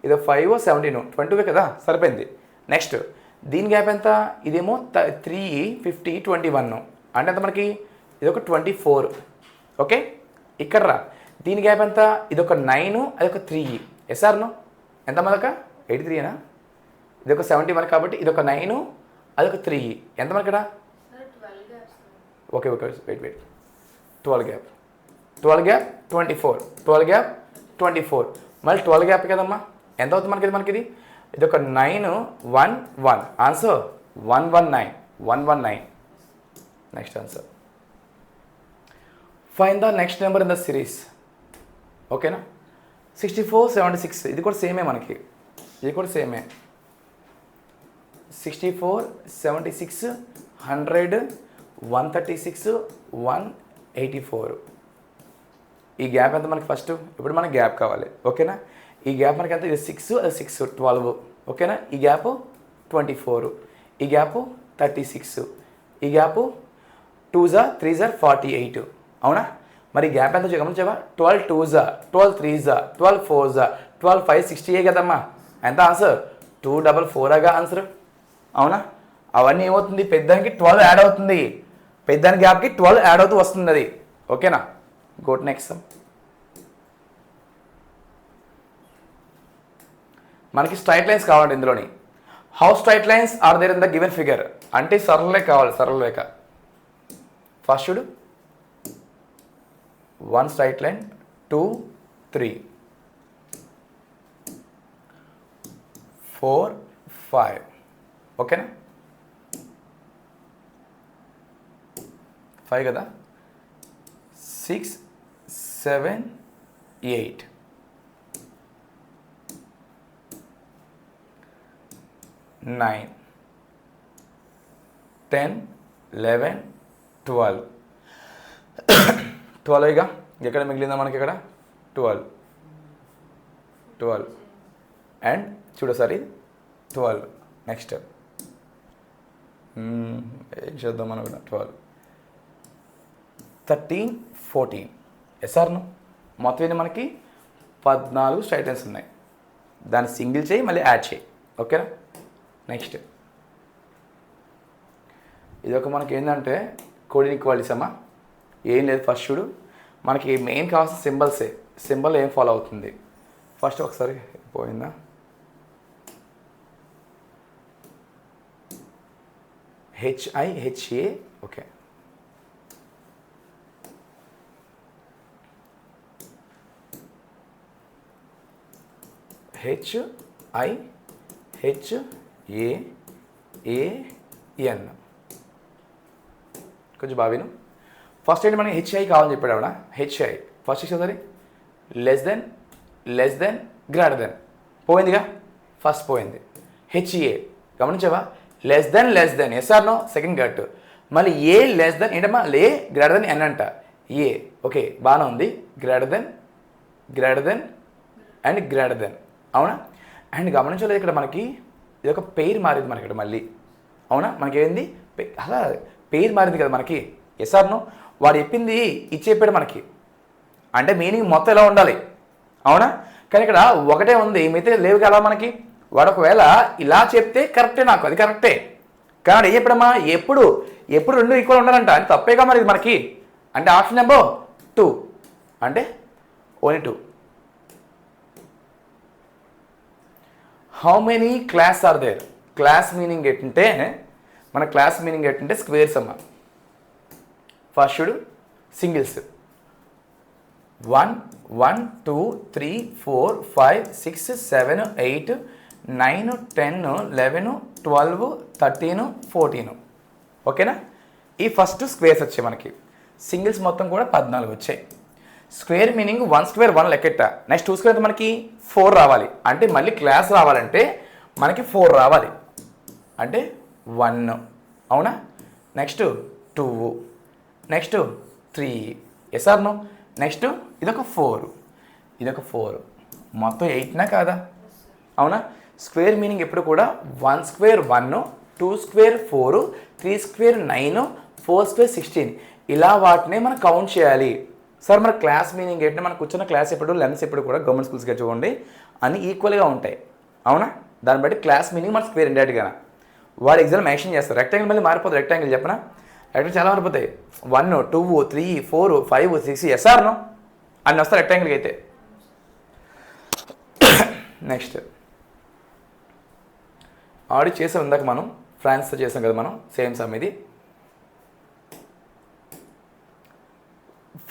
ఇది 5, 17, 22 కదా, సరిపోయింది. నెక్స్ట్ దీని గ్యాప్ ఎంత, ఇదేమో 3, 50, 21 అంటే ఎంత మనకి, ఇది ఒక 24. ఓకే, ఇక్కడ రా, దీని గ్యాప్ ఎంత, ఇది ఒక 9, అది ఒక 3. ఎస్ఆర్ను ఎంత మనక 83ఏనా, ఇది ఒక 71 కాబట్టి ఇది ఒక 9, అది ఒక 3 ఎంత మనకి ఇక్కడ. ఓకే వెయిట్ 12 గ్యాప్ 24, 12 గ్యాప్ 24, మళ్ళీ 12 గ్యాప్ కదమ్మా, ఎంత అవుతుంది మనకి ఇది ఒక 9, 1, 1 answer 119. Next answer. Find the next number in the series. ఓకేనా? 64, 76 ఇది కూడా సేమే మనకి, ఇది కూడా సేమే. 64, 76, 100, 136, 184. ఈ గ్యాప్ ఎంత మనకి ఫస్ట్, ఇప్పుడు మనకి గ్యాప్ కావాలి. ఓకేనా? ఈ గ్యాప్ మనకి ఎంత, ఇది 6, అది 6, 12. ఓకేనా? ఈ గ్యాప్ 24, ఈ గ్యాప్ 36, ఈ గ్యాప్ 2s 3s 48. అవునా? మరి గ్యాప్ ఎంత గమనించావా, 12 2s 12 3s 12 4s 12 5 60 కదమ్మా. ఎంత ఆన్సర్ 244గా ఆన్సర్. అవునా? అవన్నీ ఏమవుతుంది, పెద్దానికి 12 యాడ్ అవుతుంది, పెద్దాని గ్యాప్కి 12 యాడ్ అవుతూ వస్తుంది అది. ఓకేనా? Go to next. మనకి స్ట్రైట్ లైన్స్ కావాలండి ఇందులోని. How straight lines are there in the given figure అంటే సరళరేఖ కావాలి, సరళరేఖ. ఫస్ట్ చూడు, 1 స్ట్రైట్ లైన్, 2, 3, 4, 5. ఓకేనా? 5 కదా, 6, 7, 8, 9, 10, 11, 12. 12 ఎక్కడ మిగిలిందా మనకి, ఇక్కడ 12 అండ్ చూడసారి 12. నెక్స్ట్ ఏం చేద్దాం మనం, 12, 13, 14. ఎస్ఆర్ను మొత్తం ఇది మనకి 14 స్ట్రైట్ లైన్స్ ఉన్నాయి. దాన్ని సింగిల్ చేయి, మళ్ళీ యాడ్ చేయి. ఓకేనా? నెక్స్ట్ ఇది ఒక మనకి ఏంటంటే కోడింగ్ ఈక్వాలిటీస్ అమ్మా. ఏం లేదు, ఫస్ట్ చూడు, మనకి మెయిన్ కావాల్సిన సింబల్సే. సింబల్ ఏం ఫాలో అవుతుంది ఫస్ట్ ఒకసారి పోయిందా, HIHA. Okay, HIHAAN. కొంచెం బావిను. ఫస్ట్ ఏంటి మనకి HI కావాలని చెప్పాడు ఆవిడ. HI ఫస్ట్ ఒకసారి లెస్ దెన్ గ్రేటర్ దెన్ పోయిందిగా, ఫస్ట్ పోయింది. HA గమనించావా, less than yes or no, second correct. మళ్ళీ ఏ లెస్ దెన్ ఏంటమ్మా, లే గ్రేటర్ దెన్ ఎన్ అంట. ఏ ఓకే బాగానే ఉంది, greater than and greater than. అవునా? అండ్ గమనించలేదు ఇక్కడ మనకి ఇది ఒక పెయిర్ మారింది మనకి ఇక్కడ మళ్ళీ. అవునా? మనకి ఏంది అలా పెయిర్ మారింది కదా మనకి. ఎస్ ఆర్ నో, వాడు చెప్పింది ఇచ్చి చెప్పాడు మనకి, అంటే మీనింగ్ మొత్తం ఎలా ఉండాలి. అవునా? కానీ ఇక్కడ ఒకటే ఉంది, మిగతా లేవు కదా మనకి. వాడు ఒకవేళ ఇలా చెప్తే కరెక్టే, నాకు అది కరెక్టే, కానీ ఎప్పుడమ్మా ఎప్పుడు ఎప్పుడు రెండు ఈక్వల్ ఉండాలంట, అని తప్పేగా మరి ఇది మనకి. అంటే ఆప్షన్ నెంబర్ 2 అంటే only 2. How many class are there? Class meaning ఏంటంటే మన క్లాస్ మీనింగ్ ఏంటంటే స్క్వేర్స్ అమ్మ. ఫస్ట్ చూడు సింగిల్స్ 1 1 2 3 4 5 6 7 8 9 10 11 12 13 14. ఓకేనా? ఈ ఫస్ట్ స్క్వేర్స్ వచ్చాయి మనకి. సింగిల్స్ మొత్తం కూడా 14 వచ్చాయి. స్క్వేర్ మీనింగ్ 1 స్క్వేర్ 1 లెక్కెట్ట. నెక్స్ట్ 2 స్క్వేర్ మనకి 4 రావాలి. అంటే మళ్ళీ క్లాస్ రావాలంటే మనకి 4 రావాలి. అంటే 1 అవునా? Next 2, next 3, yes or no? Next ఇదొక 4 మొత్తం 8నా కాదా? అవునా? స్క్వేర్ మీనింగ్ ఎప్పుడు కూడా 1 స్క్వేర్ 1, 2 స్క్వేర్ 4, 3 స్క్వేర్ 9, 4 స్క్వేర్ 16 ఇలా వాటినే మనం కౌంట్ చేయాలి. సార్ మన క్లాస్ మీనింగ్ ఏంటంటే మనకు కూర్చున్న క్లాస్ ఎప్పుడు లెన్స్ ఎప్పుడు కూడా గవర్నమెంట్ స్కూల్స్గా చూడండి అన్ని ఈక్వల్గా ఉంటాయి. అవునా? దాన్ని బట్టి క్లాస్ మీనింగ్ మన స్క్వేర్ ఇండైరెక్ట్గా వాడు ఎగ్జామ్ మెన్షన్ చేస్తారు. రెక్టాంగిల్ మళ్ళీ మారిపోతుంది. రెక్టాంగిల్ చెప్పనా? రెక్టాంగిల్ చాలా మారిపోతాయి. 1 2 3 4 5 6 ఎస్ఆర్ నో అన్నీ వస్తారు రెక్టాంగిల్కి అయితే. నెక్స్ట్ ఆల్రెడీ చేసాం ఇందాక మనం ఫ్రాన్స్తో చేసాం కదా మనం సేమ్ సమ్ ఇది.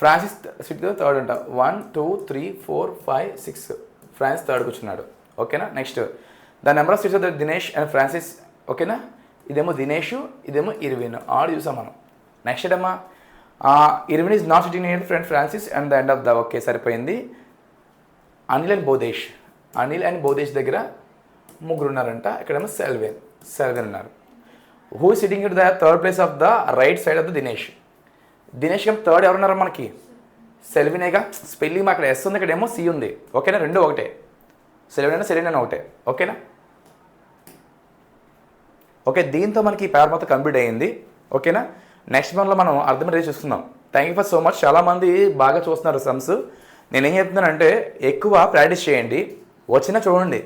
ఫ్రాన్సిస్ సిటీలో థర్డ్ అంట. 1 2 3 4 5 6 ఫ్రాన్స్ థర్డ్ కూర్చున్నాడు. ఓకేనా? Next the number of seats of the Dinesh and Francis. ఓకేనా? ఇదేమో దినేష్, ఇదేమో ఇర్విన్. ఆడు చూసాం మనం. నెక్స్ట్ ఏమా Irvin is not sitting near friend Francis and the end of the. Okay సరిపోయింది. అనిల్ అండ్ బోదేష్ దగ్గర ముగ్గురు ఉన్నారంట. ఇక్కడేమో సెల్వెన్ ఉన్నారు. Who sitting it the third place of the right side of the Dinesh ఏమో థర్డ్ ఎవరున్నారు మనకి? సెల్వినేగా. స్పెల్లింగ్ అక్కడ ఎస్ ఉంది, ఇక్కడ ఏమో సి ఉంది. ఓకేనా? రెండు ఒకటే. సెల్విన్ అయినా ఒకటే. ఓకేనా? ఓకే, దీంతో మనకి ఈ పేపర్ మొత్తం కంప్లీట్ అయ్యింది. ఓకేనా? నెక్స్ట్ మంత్లో మనం అర్థమయ్యేది చూసుకుందాం. Thank you for so much. చాలామంది బాగా చూస్తున్నారు సమ్స్. నేనేం చెప్తున్నానంటే ఎక్కువ ప్రాక్టీస్ చేయండి. వచ్చినా చూడండి,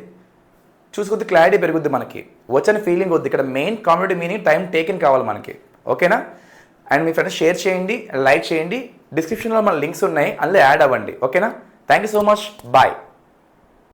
చూసుకొద్ది క్లారిటీ పెరుగుద్ది మనకి. వచ్చిన ఫీలింగ్ వద్దు. ఇక్కడ main comedy meaning time taken కావాలి మనకి. ఓకేనా? అండ్ మీ ఫ్రెండ్స్ షేర్ చేయండి, లైక్ చేయండి. డిస్క్రిప్షన్లో మన లింక్స్ ఉన్నాయి, అందులో యాడ్ అవ్వండి. ఓకేనా? Thank you so much. Bye.